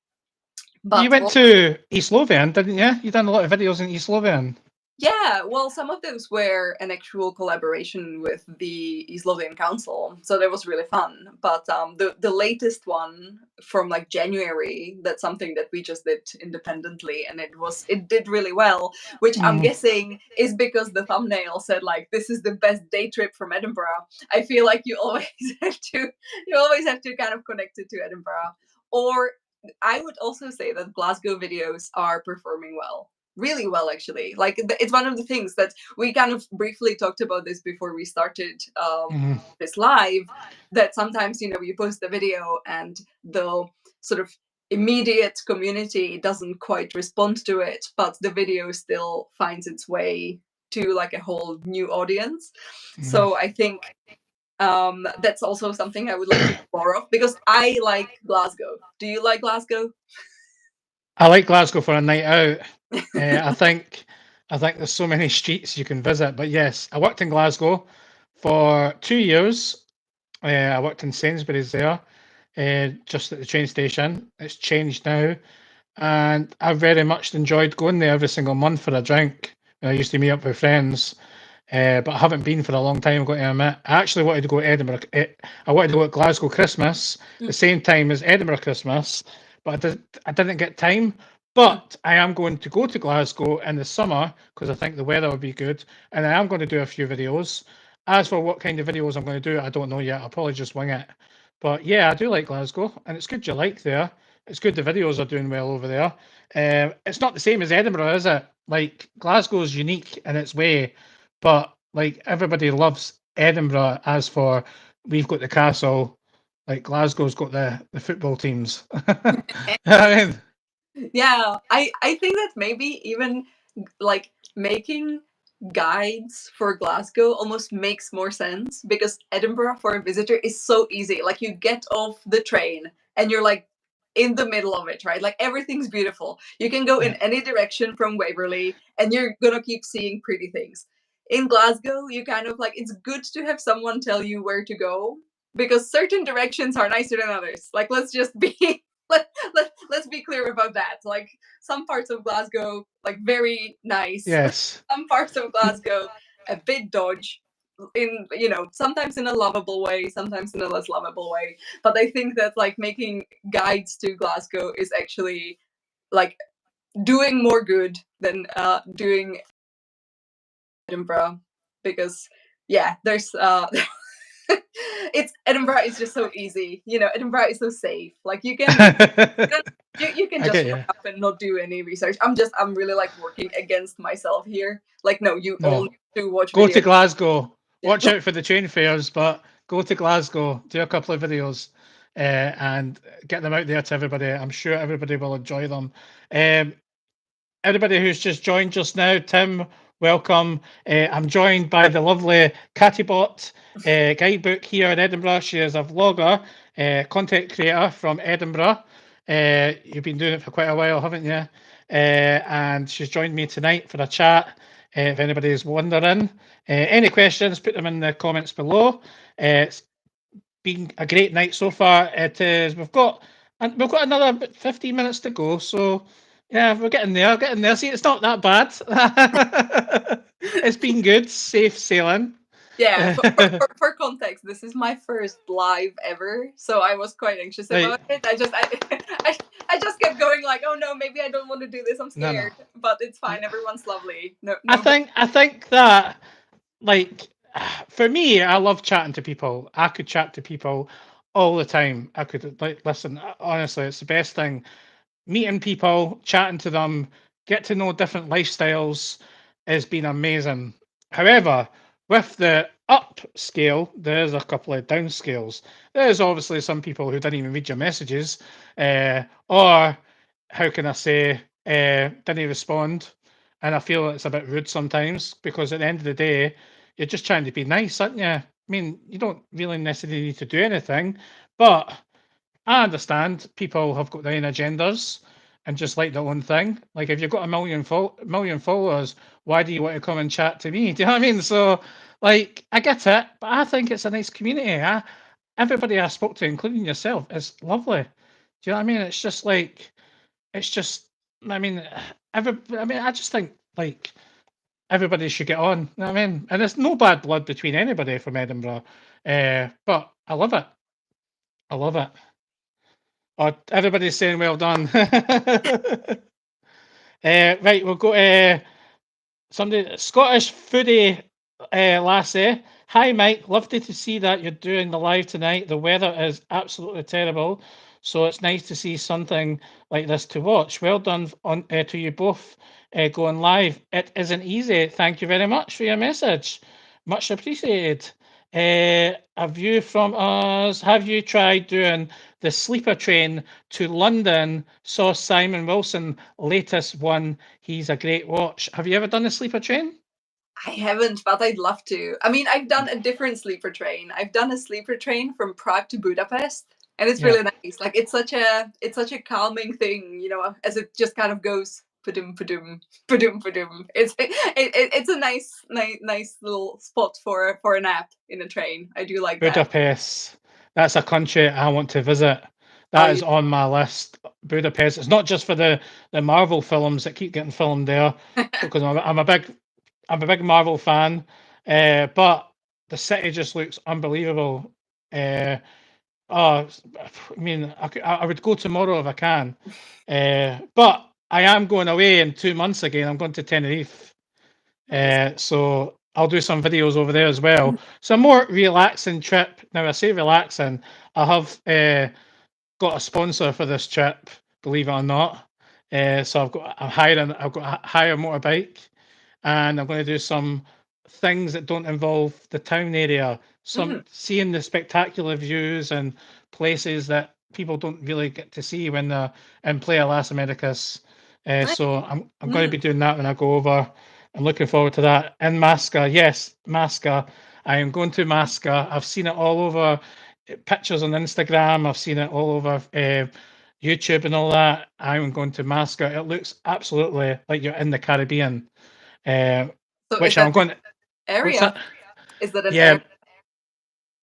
But you went to East Lothian, didn't you? You done a lot of videos in East Lothian. Yeah, well, some of those were an actual collaboration with the East Lothian Council, so that was really fun. But the latest one from like January, that's something that we just did independently, and it did really well. Which I'm guessing is because the thumbnail said like, "This is the best day trip from Edinburgh." I feel like you always have to kind of connect it to Edinburgh. Or I would also say that Glasgow videos are performing well. Really well, actually. Like it's one of the things that we kind of briefly talked about this before we started this live, that sometimes you post a video and the sort of immediate community doesn't quite respond to it, but the video still finds its way to like a whole new audience. So I think that's also something I would like to do more of, because I like Glasgow. Do you like Glasgow? I like Glasgow for a night out. I think there's so many streets you can visit. But yes, I worked in Glasgow for 2 years. I worked in Sainsbury's there, just at the train station. It's changed now, and I very much enjoyed going there every single month for a drink. I used to meet up with friends, but I haven't been for a long time, I've got to admit. I actually wanted to go to Edinburgh. I wanted to go to Glasgow Christmas, the same time as Edinburgh Christmas, but I didn't get time. But I am going to go to Glasgow in the summer because I think the weather will be good, and I am going to do a few videos. As for what kind of videos I'm going to do, I don't know yet. I'll probably just wing it. But yeah, I do like Glasgow, and it's good you like there. It's good the videos are doing well over there. It's not the same as Edinburgh, is it? Like Glasgow is unique in its way, but like everybody loves Edinburgh. As for we've got the castle, like Glasgow's got the football teams. I mean, Yeah, I think that maybe even like making guides for Glasgow almost makes more sense, because Edinburgh for a visitor is so easy. Like, you get off the train and you're like in the middle of it, right? Like, everything's beautiful. You can go in any direction from Waverley and you're gonna keep seeing pretty things. In Glasgow, you kind of like, it's good to have someone tell you where to go, because certain directions are nicer than others. Like, let's just be let's be clear about that. Like, some parts of Glasgow, like, very nice. Yes. Some parts of Glasgow, a bit dodge, in, sometimes in a lovable way, sometimes in a less lovable way. But I think that, like, making guides to Glasgow is actually, like, doing more good than doing Edinburgh, because there's it's Edinburgh is just so easy. Edinburgh is so safe. Like, you can I just get you. rock up and not do any research. I'm really, like, working against myself here. Like, no, you all No. need to watch Go to videos. Glasgow. Yeah. Watch out for the train fares, but go to Glasgow, do a couple of videos, and get them out there to everybody. I'm sure everybody will enjoy them. Everybody who's just joined just now, Tim, welcome. I'm joined by the lovely Cattybot guidebook here in Edinburgh. She is a vlogger, content creator from Edinburgh. You've been doing it for quite a while, haven't you? And she's joined me tonight for a chat. If anybody is wondering, any questions, put them in the comments below. It's been a great night so far. It is. We've got another 15 minutes to go, so yeah, we're getting there. See, it's not that bad. It's been good, safe sailing. Yeah, for context, this is my first live ever, so I was quite anxious about it. I just kept going like, oh no, maybe I don't want to do this. I'm scared, but it's fine. Everyone's lovely. No, I think that, like, for me, I love chatting to people. I could chat to people all the time. I could, like, listen. Honestly, it's the best thing. Meeting people, chatting to them, get to know different lifestyles has been amazing. However, with the up scale, there's a couple of down scales. There's obviously some people who didn't even read your messages, or how can I say, didn't respond. And I feel it's a bit rude sometimes, because at the end of the day, you're just trying to be nice, aren't you? I mean, you don't really necessarily need to do anything, but I understand people have got their own agendas and just like their own thing. Like, if you've got a million followers, why do you want to come and chat to me? Do you know what I mean? So, like, I get it, but I think it's a nice community. Everybody I spoke to, including yourself, is lovely. Do you know what I mean? It's just like, it's just, I mean, I just think, like, everybody should get on. You know what I mean? And there's no bad blood between anybody from Edinburgh, but I love it. I love it. Oh, everybody's saying well done. Right, we'll go to somebody, Scottish foodie lassie. Hi, Mike. Lovely to see that you're doing the live tonight. The weather is absolutely terrible, so it's nice to see something like this to watch. Well done to you both going live. It isn't easy. Thank you very much for your message. Much appreciated. A view from us. Have you tried doing the sleeper train to London? Saw Simon Wilson latest one. He's a great watch. Have you ever done the sleeper train? I haven't, but I'd love to. I mean, I've done a different sleeper train. I've done a sleeper train from Prague to Budapest, and it's really nice. Like, it's such a calming thing, as it just kind of goes padum padum padum padum. It's a nice little spot for a nap in a train. I do like that. Budapest. That's a country I want to visit. That is on my list. Budapest. It's not just for the Marvel films that keep getting filmed there, because I'm a big Marvel fan, but the city just looks unbelievable. I mean, I would go tomorrow if I can, but I am going away in 2 months again. I'm going to Tenerife, so I'll do some videos over there as well. So a more relaxing trip. Now, I say relaxing, I have got a sponsor for this trip, believe it or not. So I've got a hire motorbike, and I'm going to do some things that don't involve the town area. Seeing the spectacular views and places that people don't really get to see when they're in Playa Las Americas. So I'm going to be doing that when I go over. I'm looking forward to that. And Masca, yes, Masca. I am going to Masca. I've seen it all over pictures on Instagram. I've seen it all over YouTube and all that. I'm going to Masca. It looks absolutely like you're in the Caribbean. Uh, So is which that I'm going. What's area? that? Is that an Yeah, area?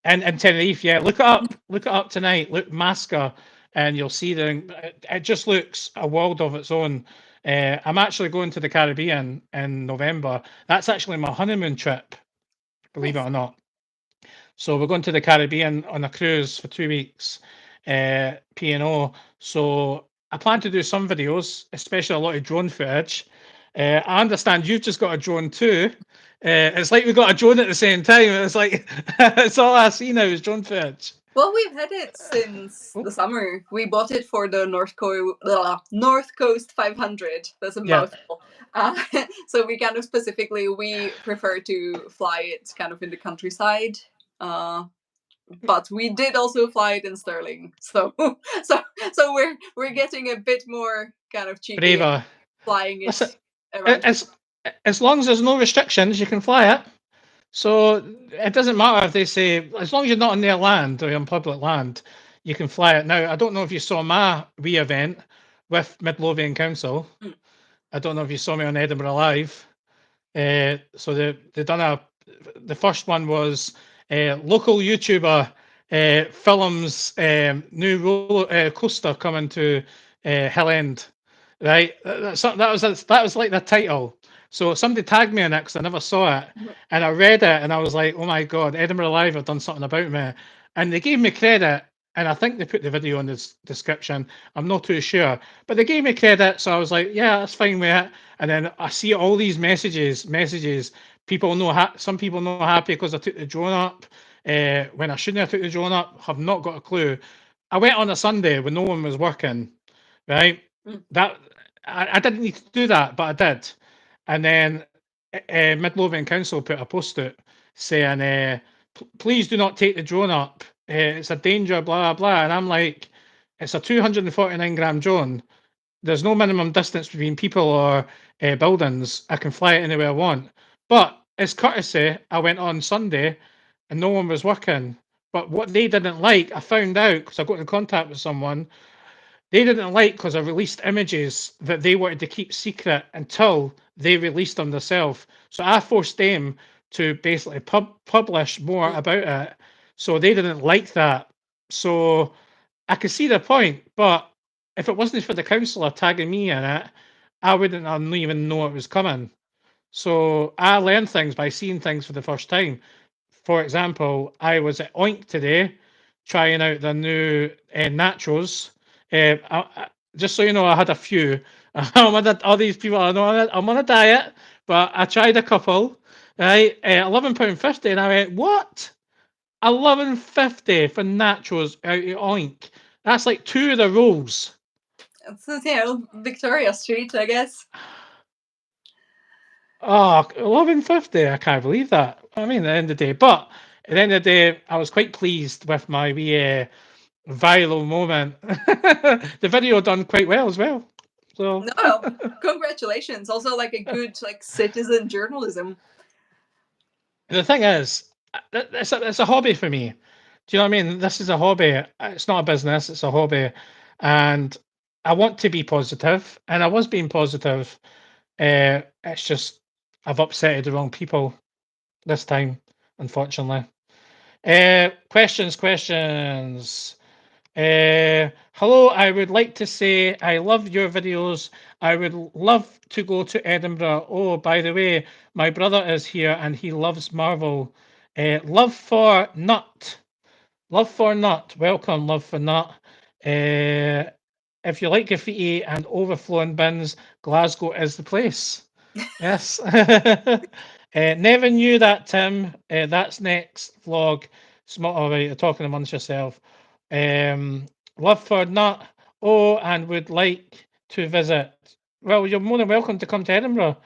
and Tenerife. Yeah, look it up. Look it up tonight. Look Masca, and you'll see it just looks a world of its own. I'm actually going to the Caribbean in November. That's actually my honeymoon trip, believe it Nice. or not. So we're going to the Caribbean on a cruise for 2 weeks, P&O. So I plan to do some videos, especially a lot of drone footage. I understand you've just got a drone too. It's like we got a drone at the same time. It's like it's all I see now is drone footage. Well, we've had it since the summer. We bought it for the North Coast 500. That's a Yeah. mouthful. So we kind of specifically we prefer to fly it kind of in the countryside. But we did also fly it in sterling. So so we're getting a bit more kind of cheeky Braver. flying it Listen, around. as long as there's no restrictions, you can fly it. So it doesn't matter if they say, as long as you're not on their land or on public land, you can fly it. Now, I don't know if you saw my wee event with Midlothian Council. I don't know if you saw me on Edinburgh Live. So they done the first one was local YouTuber films new roller coaster coming to Hill End, right? That was like the title. So somebody tagged me in it because I never saw it, and I read it and I was like, oh my god, Edinburgh Live have done something about me, and they gave me credit. And I think they put the video in the description. I'm not too sure, but they gave me credit, so I was like, yeah, that's fine with it. And then I see all these messages. People know some people not happy because I took the drone up when I shouldn't have took the drone up. Have not got a clue. I went on a Sunday when no one was working, right? That I didn't need to do that, but I did. And then Midlothian Council put a post out saying, please do not take the drone up. It's a danger, blah, blah, blah. And I'm like, it's a 249 gram drone. There's no minimum distance between people or buildings. I can fly it anywhere I want. But as courtesy, I went on Sunday and no one was working. But what they didn't like, I found out because I got in contact with someone, they didn't like because I released images that they wanted to keep secret until they released them themselves. So I forced them to basically publish more about it. So they didn't like that. So I could see the point, but if it wasn't for the councillor tagging me in it, I wouldn't have even know it was coming. So I learned things by seeing things for the first time. For example, I was at Oink today, trying out the new nachos. Just so you know, I had a few. All these people, I know I'm on a diet, but I tried a couple. Right, £11.50, and I went, what? £11.50 for nachos out of Oink. That's like 2 of the rolls. It's Victoria Street, I guess. Oh, £11.50. I can't believe that. I mean, at the end of the day. But at the end of the day, I was quite pleased with my wee viral moment. The video done quite well as well. So no, congratulations. Also like a good citizen journalism. the thing is, it's a hobby for me. Do you know what I mean? This is a hobby. It's not a business. It's a hobby, and I want to be positive, and I was being positive. It's just I've upset the wrong people this time, unfortunately. Questions. Hello, I would like to say I love your videos. I would love to go to Edinburgh. Oh, by the way, my brother is here and he loves Marvel. Love for Nut. Love for Nut. Welcome, Love for Nut. If you like graffiti and overflowing bins, Glasgow is the place. Yes. Never knew that, Tim. That's next vlog. All right, you're talking amongst yourself. Love for Nut. Oh, and would like to visit. Well, you're more than welcome to come to Edinburgh.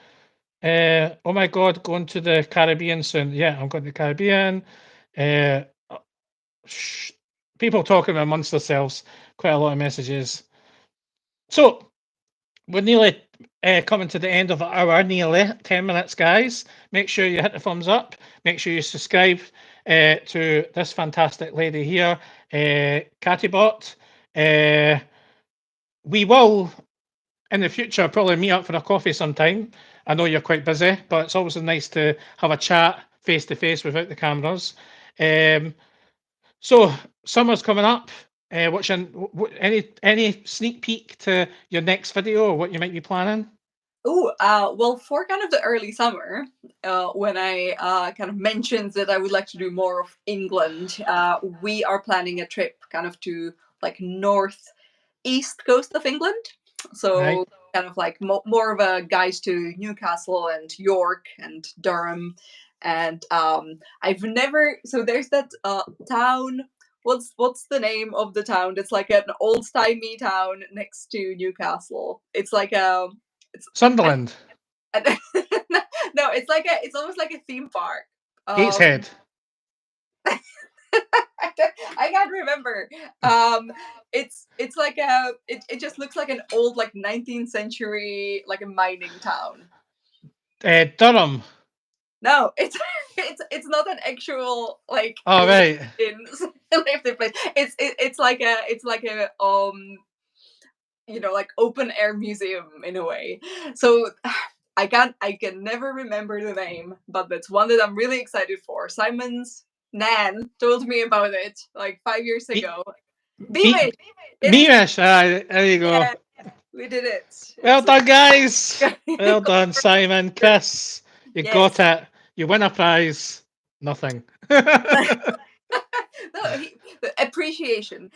Oh my God, going to the Caribbean soon. Yeah, I'm going to the Caribbean. People talking amongst themselves. Quite a lot of messages. So, we're nearly coming to the end of our nearly 10 minutes, guys. Make sure you hit the thumbs up. Make sure you subscribe to this fantastic lady here, Catibot. We will, in the future, probably meet up for a coffee sometime. I know you're quite busy, but it's always nice to have a chat face to face without the cameras. So summer's coming up. Watching any sneak peek to your next video or what you might be planning? Oh, well, for kind of the early summer, when I kind of mentioned that I would like to do more of England, we are planning a trip kind of to like north east coast of England. So Right. kind of like more of a guide to Newcastle and York and Durham. And I've never, so there's that town. What's the name of the town? It's like an old timey town next to Newcastle. It's like a it's Sunderland. no, it's almost like a theme park. Gateshead. I can't remember. It's like it just looks like an old like 19th century like a mining town. Durham. No, it's not an actual like Oh, right. in lived place. It's like a you know, like open air museum in a way. So I can never remember the name, but that's one that I'm really excited for. Simon's Nan told me about it like 5 years ago. Beamish. Beamish. There you go. Yeah, we did it. Well done, guys. Well done, Simon. Chris, you got it. You win a prize. Nothing. No, appreciation.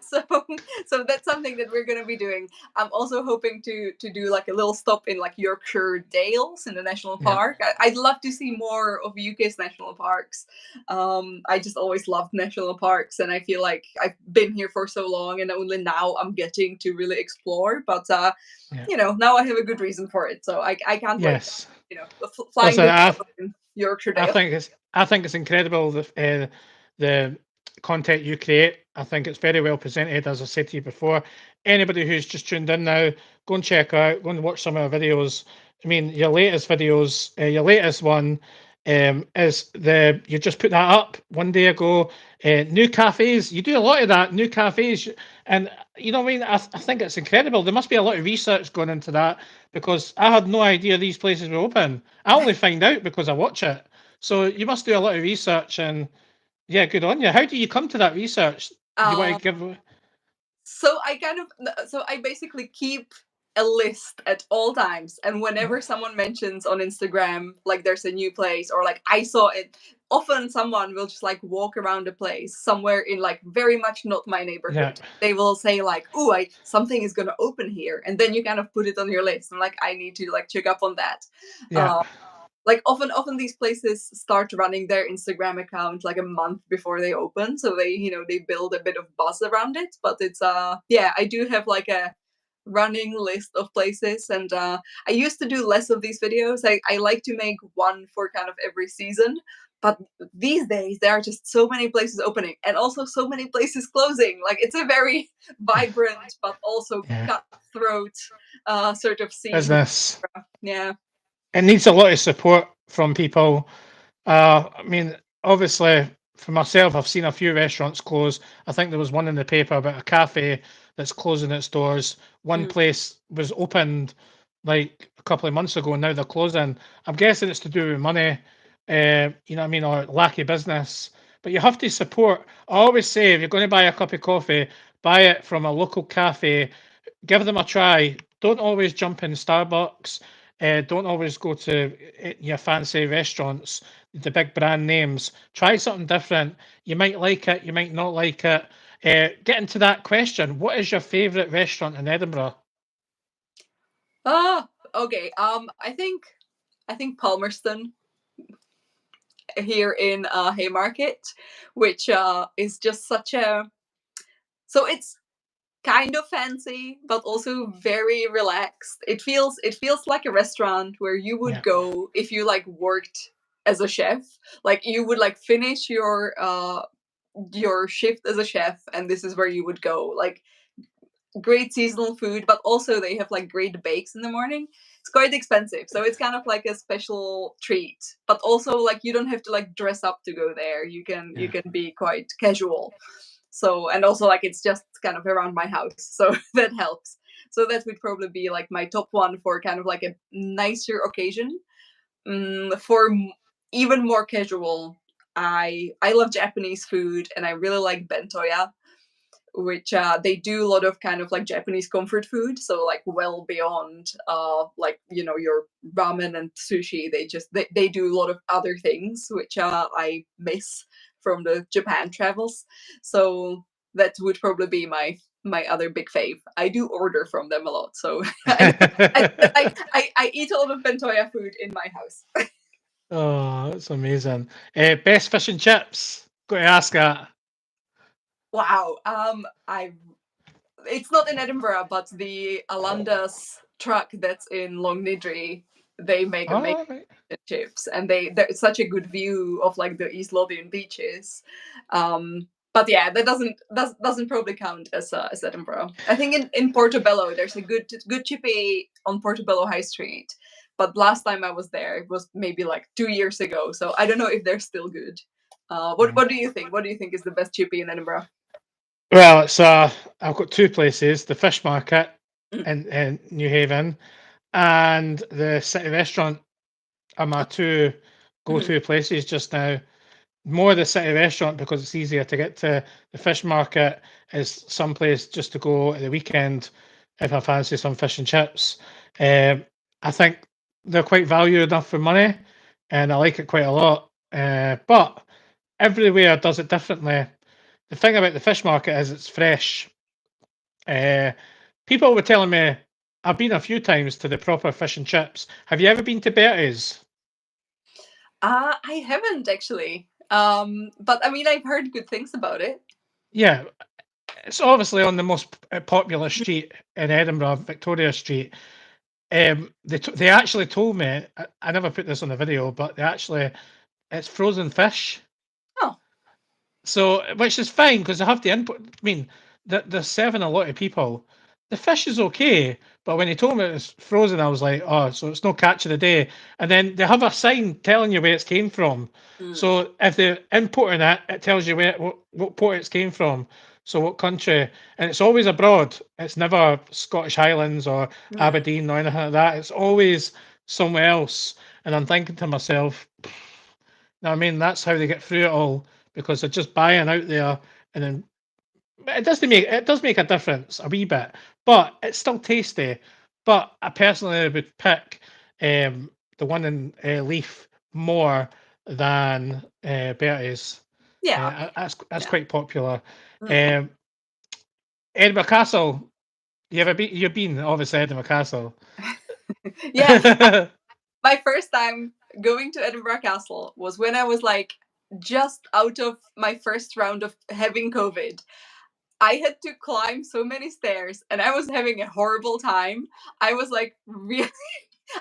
So that's something that we're going to be doing. I'm also hoping to do like a little stop in like Yorkshire Dales in the national park. I'd love to see more of UK's national parks. I just always loved national parks, and I feel like I've been here for so long, and only now I'm getting to really explore. But you know, now I have a good reason for it, so I can't wait. You know, flying in Yorkshire Dale. I think it's incredible the content you create. I think it's very well presented, as I said to you before. Anybody who's just tuned in now, go and check out, go and watch some of our videos. I mean, your latest videos, your latest one is you just put that up one day ago. New cafes, you do a lot of that, new cafes, and you know what I mean? I think it's incredible. There must be a lot of research going into that, because I had no idea these places were open. I only find out because I watch it. So you must do a lot of research, and yeah, good on you. How do you come to that research? You want to give? So I basically keep a list at all times, and whenever someone mentions on Instagram like there's a new place, or like I saw it, often someone will just like walk around a place somewhere in like very much not my neighborhood. Yeah. They will say like, "Ooh, something is gonna open here," and then you kind of put it on your list. And like, I need to like check up on that. Yeah. Like often these places start running their Instagram account like a month before they open, so they build a bit of buzz around it. But it's yeah, I do have like a running list of places, and I used to do less of these videos. I like to make one for kind of every season, but these days there are just so many places opening and also so many places closing. Like it's a very vibrant but also cutthroat sort of scene. Business. Yeah. It needs a lot of support from people. I mean, obviously, for myself, I've seen a few restaurants close. I think there was one in the paper about a cafe that's closing its doors. One place was opened like a couple of months ago, and now they're closing. I'm guessing it's to do with money, you know what I mean, or lack of business. But you have to support. I always say, if you're going to buy a cup of coffee, buy it from a local cafe. Give them a try. Don't always jump in Starbucks. Don't always go to your fancy restaurants, the big brand names. Try something different. You might like it, you might not like it. Get into that question. What is your favourite restaurant in Edinburgh? Okay. I think Palmerston here in Haymarket, which is just such a. So it's kind of fancy, but also very relaxed. It feels like a restaurant where you would go if you like worked as a chef. Like you would like finish your shift as a chef, and this is where you would go. Like great seasonal food, but also they have like great bakes in the morning. It's quite expensive, so it's kind of like a special treat. But also like you don't have to like dress up to go there. You can be quite casual. So and also like it's just kind of around my house, so that helps. So that would probably be like my top one for kind of like a nicer occasion. For even more casual, I love Japanese food and I really like bentoya, which they do a lot of kind of like Japanese comfort food. So like well beyond like you know your ramen and sushi, they do a lot of other things which I miss from the Japan travels. So that would probably be my other big fave. I do order from them a lot, so I eat a lot of bentoya food in my house. Oh, that's amazing. Best fish and chips. Got to ask that. Wow. I It's not in Edinburgh, but the Alanda's truck that's in Longnidree, they make amazing Oh, right. chips, and there's such a good view of like the East Lothian beaches. But yeah, that doesn't probably count as Edinburgh. I think in Portobello there's a good chippy on Portobello High Street, but last time I was there it was maybe like 2 years ago, so I don't know if they're still good. What do you think? What do you think is the best chippy in Edinburgh? Well, it's I've got two places: the fish market Mm. in New Haven and the city restaurant are my two Mhm. go-to places just now. More the city restaurant because it's easier to get to. The fish market is someplace just to go at the weekend if I fancy some fish and chips. I think they're quite value enough for money, and I like it quite a lot. But everywhere does it differently. The thing about the fish market is it's fresh. Uh, People were telling me I've been a few times to the proper fish and chips. Have you ever been to Bertie's? I haven't actually. But I mean, I've heard good things about it. Yeah, it's obviously on the most popular street in Edinburgh, Victoria Street. They actually told me I never put this on the video, but it's frozen fish. Oh, So, which is fine because they have the input. I mean, they're serving a lot of people. The fish is okay, but when he told me it's frozen, I was like, oh, so it's no catch of the day. And then they have a sign telling you where it came from. mm, So if they're importing it, it tells you what port it came from. So what country, and it's always abroad. It's never Scottish Highlands or mm, Aberdeen or anything like that. It's always somewhere else. And I'm thinking to myself, I mean, that's how they get through it all because they're just buying out there, and then it does make a difference a wee bit, but it's still tasty. But I personally would pick the one in Leaf more than Bertie's. yeah, That's yeah. quite popular. Mm. Um, Edinburgh Castle. You've been obviously Edinburgh Castle. Yeah, my first time going to Edinburgh Castle was when I was like just out of my first round of having COVID. I had to climb so many stairs and I was having a horrible time. I was like really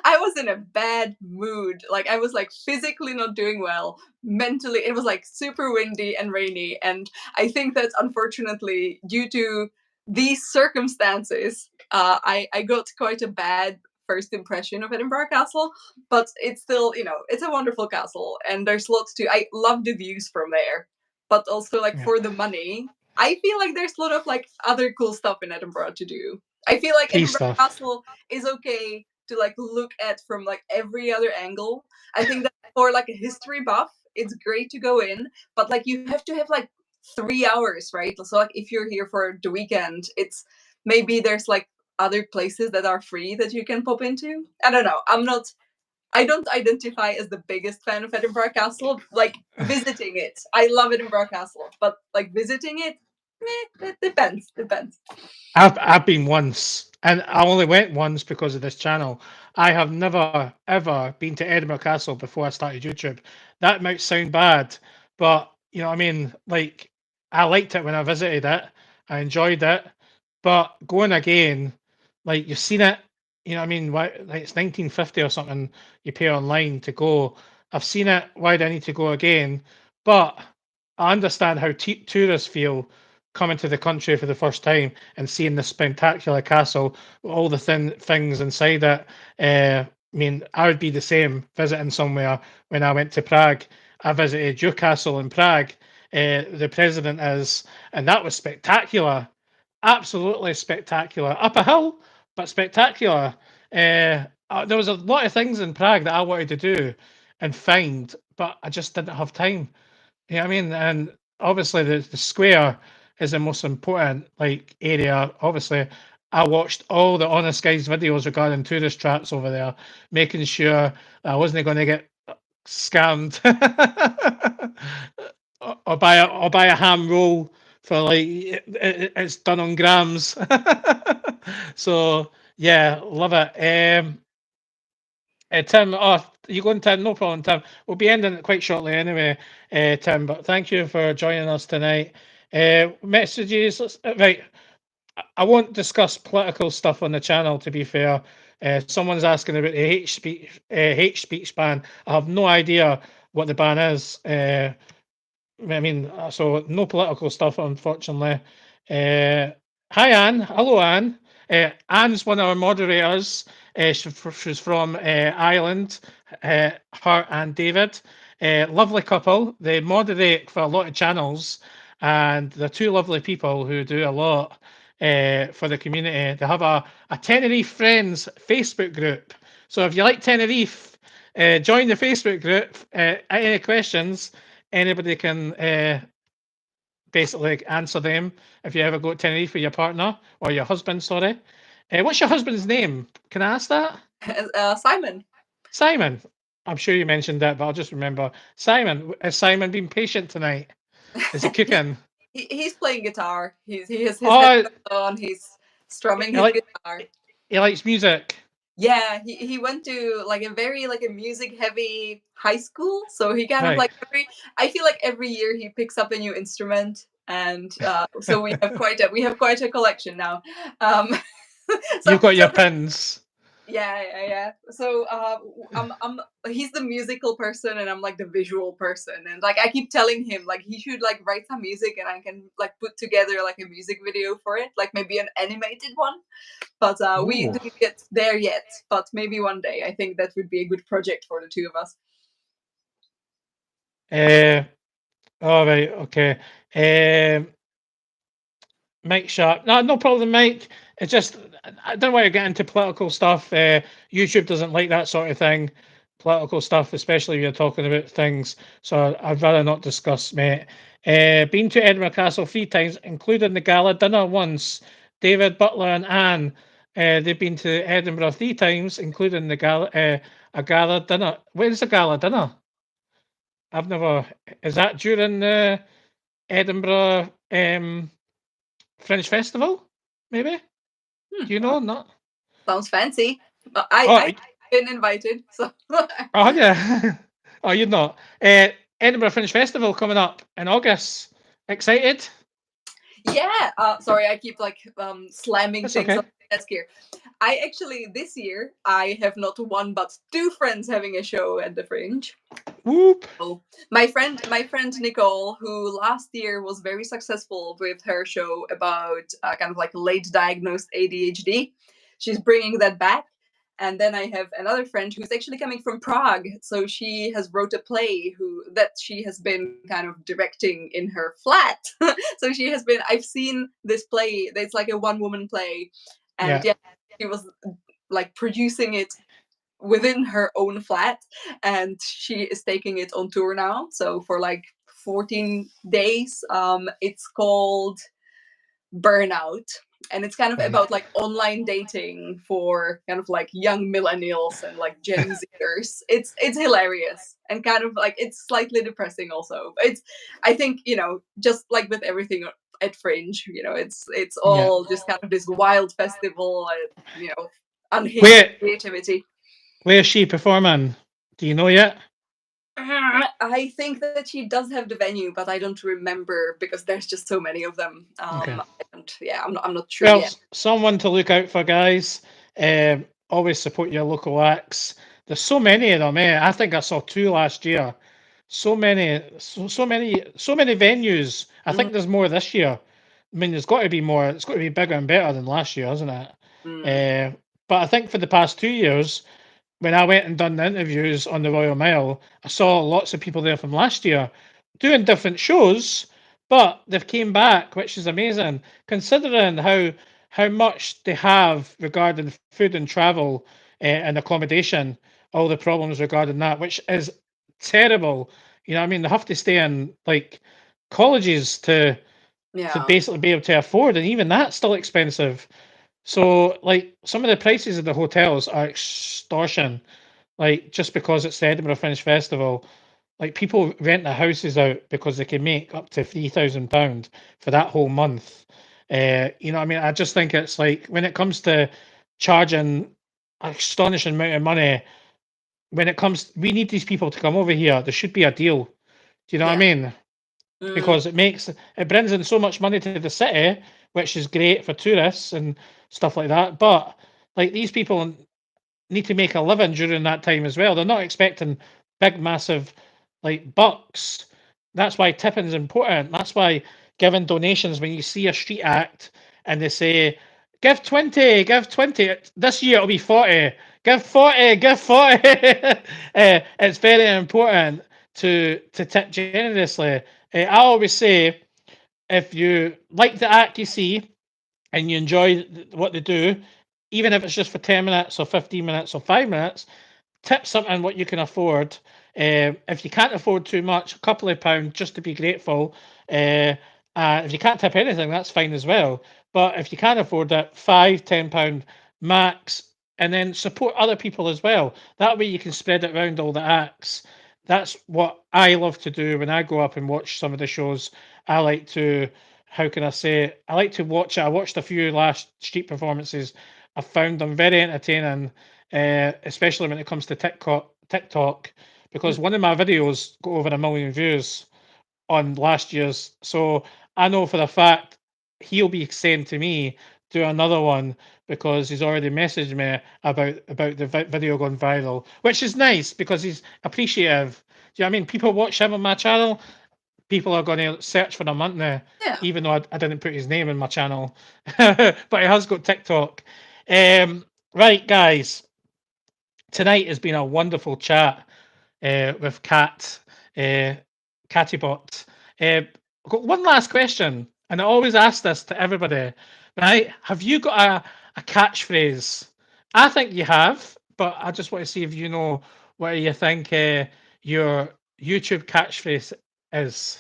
I was in a bad mood. Like I was like physically not doing well. Mentally, it was like super windy and rainy. And I think that unfortunately, due to these circumstances, I got quite a bad first impression of Edinburgh Castle. But it's still, you know, it's a wonderful castle, and there's lots to. I love the views from there, but also like Yeah. for the money, I feel like there's a lot of like other cool stuff in Edinburgh to do. I feel like Free Edinburgh stuff. Castle is okay to like look at from like every other angle. I think that for like a history buff, it's great to go in, but like you have to have like 3 hours, right? So like if you're here for the weekend, it's maybe there's like other places that are free that you can pop into. I don't know. I don't identify as the biggest fan of Edinburgh Castle. Like visiting it, I love Edinburgh Castle, but like visiting it, it depends. I've been once, and I only went once because of this channel. I have never ever been to Edinburgh Castle before I started YouTube. That might sound bad, but you know what I mean. Like I liked it when I visited it. I enjoyed it, but going again, like you've seen it. You know what I mean? Why, like it's 1950 or something. You pay online to go. I've seen it. Why do I need to go again? But I understand how tourists feel coming to the country for the first time and seeing the spectacular castle, all the things inside it. I mean, I would be the same visiting somewhere when I went to Prague. I visited your castle in Prague. The president is, and that was spectacular, absolutely spectacular. Up a hill, but spectacular. There was a lot of things in Prague that I wanted to do and find, but I just didn't have time. You know what I mean? And obviously the square is the most important like area. Obviously, I watched all the Honest Guys videos regarding tourist traps over there, making sure I wasn't going to get scammed or buy a ham roll for like it's done on grams. So yeah, love it. Tim, oh, you going, Tim? No problem, Tim. We'll be ending it quite shortly anyway, Tim. But thank you for joining us tonight. Messages, right? I won't discuss political stuff on the channel. To be fair, someone's asking about the hate speech ban. I have no idea what the ban is. I mean, so no political stuff, unfortunately. Hi, Anne. Hello, Anne. Anne's one of our moderators. She's from Ireland. Her and David. Lovely couple. They moderate for a lot of channels, and they're two lovely people who do a lot for the community. They have a Tenerife Friends Facebook group. So if you like Tenerife, join the Facebook group. Any questions, anybody can basically answer them if you ever go to Tenerife with your partner or your husband, sorry. What's your husband's name? Can I ask that? Simon. Simon. I'm sure you mentioned that, but I'll just remember. Simon. Has Simon been patient tonight? Is he cooking? He's playing guitar. He has his headphones on. He's strumming his guitar. He likes music. Yeah, he went to like a very like a music heavy high school, so he kind of like I feel like every year he picks up a new instrument, and so we have quite a collection now. So, you've got your pins. Yeah. So he's the musical person and I'm like the visual person, and like I keep telling him like he should like write some music and I can like put together like a music video for it, like maybe an animated one. But we didn't get there yet. But maybe one day. I think that would be a good project for the two of us. All right. Okay. Mike Sharp. No problem, Mike. It's just I don't want to get into political stuff. YouTube doesn't like that sort of thing, political stuff, especially if you're talking about things. So I'd rather not discuss, mate. Been to Edinburgh Castle 3 times, including the gala dinner once. David, Butler, and Anne. They've been to Edinburgh 3 times, including the gala a gala dinner. Where's the gala dinner? I've never. Is that during the Edinburgh Fringe Festival? Maybe. Do you know? Not. Sounds fancy. I've been invited, so. Oh yeah. Oh, you're not. Edinburgh Fringe Festival coming up in August. Excited? Yeah. Sorry, I keep like slamming That's things okay. on the desk here. I actually this year I have not one but two friends having a show at the Fringe. Whoop. So my friend Nicole, who last year was very successful with her show about kind of like late diagnosed ADHD, she's bringing that back. And then I have another friend who's actually coming from Prague. So she has wrote a play that she has been kind of directing in her flat. So she has been, I've seen this play. It's like a 1-woman play. And yeah, she was like producing it within her own flat. And she is taking it on tour now. So for like 14 days, it's called Burnout. And it's kind of about like online dating for kind of like young millennials and like Gen Zers. It's hilarious and kind of like it's slightly depressing also. But I think, you know, just like with everything at Fringe, you know, it's all just kind of this wild festival and, you know, unhinged creativity. Where is she performing? Do you know yet? I think that she does have the venue, but I don't remember because there's just so many of them. Okay. I'm not sure well, yet. Someone to look out for, guys. Always support your local acts. There's so many of them. I think I saw 2 last year. So many venues. I think there's more this year. I mean, there's got to be more. It's got to be bigger and better than last year, isn't it? Mm. But I think for the past 2 years, when I went and done the interviews on the Royal Mile, I saw lots of people there from last year doing different shows, but they've came back, which is amazing, considering how much they have regarding food and travel and accommodation, all the problems regarding that, which is terrible. You know what I mean? They have to stay in like colleges to Yeah. basically be able to afford, and even that's still expensive. So like some of the prices of the hotels are extortion. Like just because it's the Edinburgh Fringe Festival, like people rent their houses out because they can make up to £3,000 for that whole month. You know what I mean? I just think it's like when it comes to charging an astonishing amount of money, when it comes, we need these people to come over here. There should be a deal. Do you know what I Yeah. mean? Mm. Because it brings in so much money to the city, which is great for tourists and stuff like that. But like these people need to make a living during that time as well. They're not expecting big, massive like bucks. That's why tipping is important. That's why giving donations when you see a street act and they say, give 20, give 20. This year it'll be 40. Give 40, give 40. It's very important to tip generously. I always say, if you like the act you see and you enjoy what they do, even if it's just for 10 minutes or 15 minutes or 5 minutes, tip something what you can afford. If you can't afford too much, a couple of pounds just to be grateful. If you can't tip anything, that's fine as well. But if you can afford it, £5, £10 max, and then support other people as well. That way you can spread it around all the acts. That's what I love to do when I go up and watch some of the shows. I like to, how can I say it? I like to watch it. I watched a few last street performances. I found them very entertaining, especially when it comes to TikTok, because Mm. one of my videos got over 1 million views on last year's. So I know for a fact he'll be saying to me, do another one because he's already messaged me about the video going viral, which is nice because he's appreciative. Do you know what I mean? People watch him on my channel. People are going to search for him, aren't they? Yeah. Even though I didn't put his name in my channel, but he has got TikTok. Right, guys, tonight has been a wonderful chat with Kat, uh, Catibot. I've got one last question, and I always ask this to everybody. Right? Have you got a catchphrase? I think you have, but I just want to see if you know what you think your YouTube catchphrase is.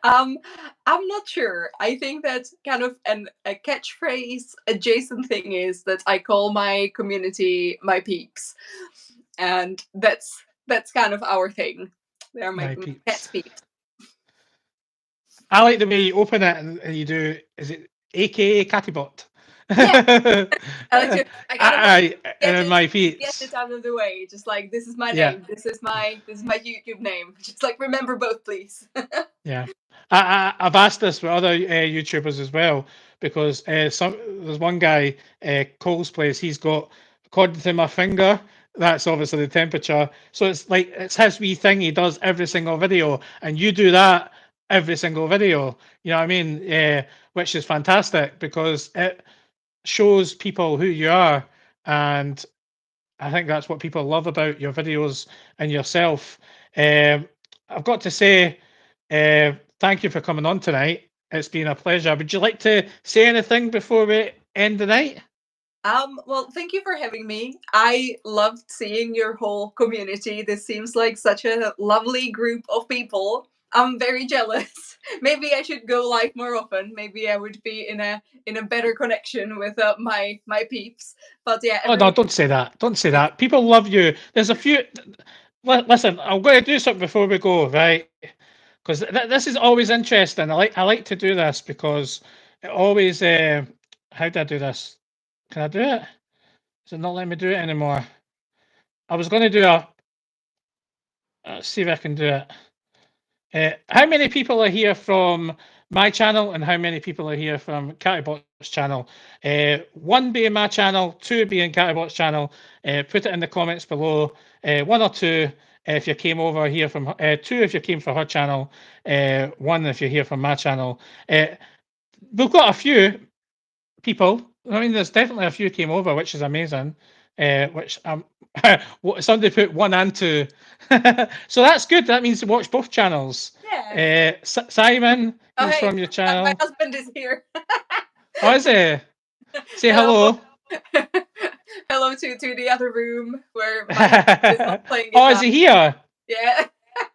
um, I'm not sure. I think that kind of a catchphrase adjacent thing is that I call my community my peeps, and that's kind of our thing. They're My my pet peeps. peeps. I like the way you open it and you do. Is it AKA Catibot? Yeah, I like to. I kind of like get it My get it peeps. out of the way. Just like this is my Yeah. name. This is my YouTube name. Just like remember both, please. Yeah, I've asked this with other YouTubers as well because there's one guy, Cole's Place. He's got, according to my finger, that's obviously the temperature. So it's like it's his wee thing he does every single video, and you do that every single video. You know what I mean? Which is fantastic because it shows people who you are, and I think that's what people love about your videos and yourself. Um, I've got to say, thank you for coming on tonight. It's been a pleasure. Would you like to say anything before we end the night? Well, thank you for having me. I loved seeing your whole community. This seems like such a lovely group of people. I'm very jealous. Maybe I should go live more often. Maybe I would be in a better connection with my peeps. But yeah, Oh no, everyone. don't say that. Don't say that. People love you. There's a few. Listen, I'm going to do something before we go, right? Because this is always interesting. I like to do this because it always. How do I do this? Can I do it? Is it not letting me do it anymore? I was going to do a. Let's see if I can do it. How many people are here from my channel and how many people are here from Catibot's channel? One being my channel, two being Catibot's channel. Put it in the comments below, one or two, if you came over here from 2 if you came from her channel, 1 if you're here from my channel. We've got a few people. I mean, there's definitely a few came over, which is amazing. Which somebody put 1 and 2, so that's good. That means to watch both channels. Yeah. Simon, Oh, he's hey, from your channel. my husband is here. Oh, is he? Say hello. Hello to the other room where my husband is not playing Oh, guitar. is he here? Yeah.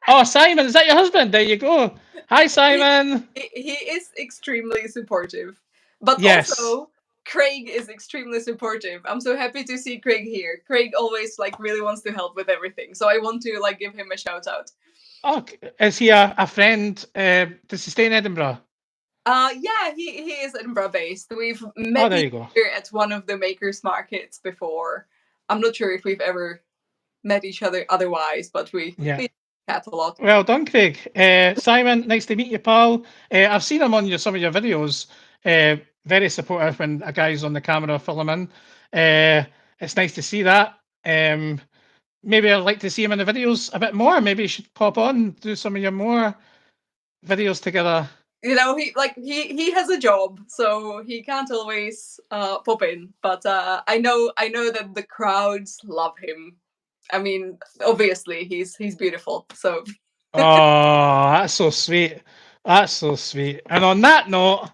Oh, Simon, is that your husband? There you go. Hi, Simon. He is extremely supportive, but Yes. also Craig is extremely supportive. I'm so happy to see Craig here. Craig always like really wants to help with everything, so I want to like give him a shout out. Oh, is he a friend? Does he stay in Edinburgh? Yeah, he is Edinburgh based. We've met there you go. here at one of the makers markets before. I'm not sure if we've ever met each other otherwise, but we chat a lot. Well done, Craig. Simon, nice to meet you, pal. I've seen him on some of your videos. Very supportive when a guy's on the camera filming. It's nice to see that. Maybe I'd like to see him in the videos a bit more. Maybe you should pop on and do some of your more videos together. You know, he has a job, so he can't always pop in. But I know that the crowds love him. I mean, obviously he's beautiful. So. Oh, that's so sweet. That's so sweet. And on that note,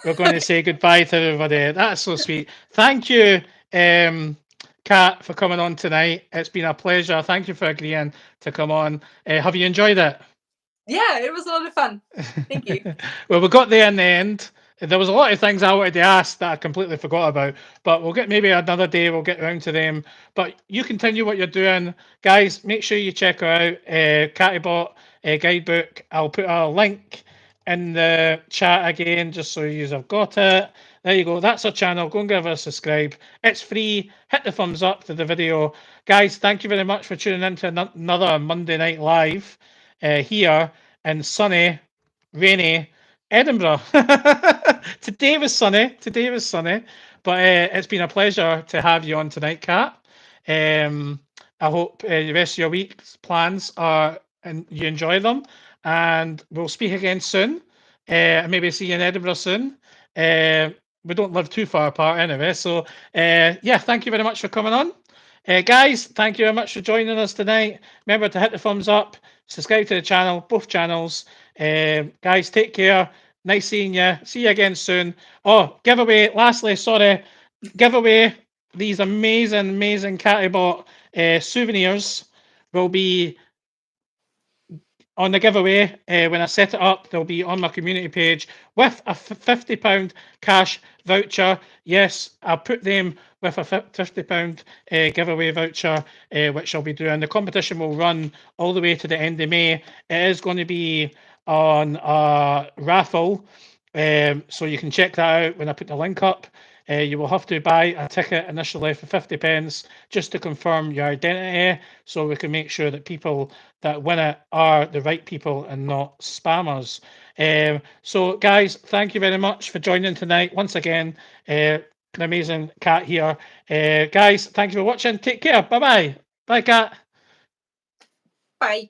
we're going to say goodbye to everybody. That's so sweet. Thank you, Kat, for coming on tonight. It's been a pleasure. Thank you for agreeing to come on. Have you enjoyed it? Yeah, it was a lot of fun. Thank you. Well, we got there in the end. There was a lot of things I wanted to ask that I completely forgot about, but we'll get maybe another day. We'll get around to them. But you continue what you're doing, guys. Make sure you check her out. Catibot guidebook. I'll put a link in the chat again, just so you have got it. There you go. That's our channel. Go and give her a subscribe. It's free. Hit the thumbs up to the video, guys. Thank you very much for tuning in to another Monday Night Live here in sunny, rainy Edinburgh. Today was sunny, but it's been a pleasure to have you on tonight, Kat. I hope the rest of your week's plans are and you enjoy them, and we'll speak again soon. Maybe see you in Edinburgh soon. We don't live too far apart anyway, so yeah, thank you very much for coming on. Guys, thank you very much for joining us tonight. Remember to hit the thumbs up, subscribe to the channel, both channels. Guys, take care. Nice seeing you. See you again soon. Oh, giveaway. Lastly, sorry. Giveaway. These amazing Catibot souvenirs will be on the giveaway. When I set it up, they'll be on my community page with a £50 cash voucher. Yes, I'll put them with a £50 giveaway voucher, which I'll be doing. The competition will run all the way to the end of May. It is going to be on a raffle, so you can check that out when I put the link up. You will have to buy a ticket initially for 50 pence just to confirm your identity, so we can make sure that people that win it are the right people and not spammers. So guys, thank you very much for joining tonight. Once again, an amazing Kat here. Guys, thank you for watching. Take care. Bye-bye. Bye, Kat. Bye.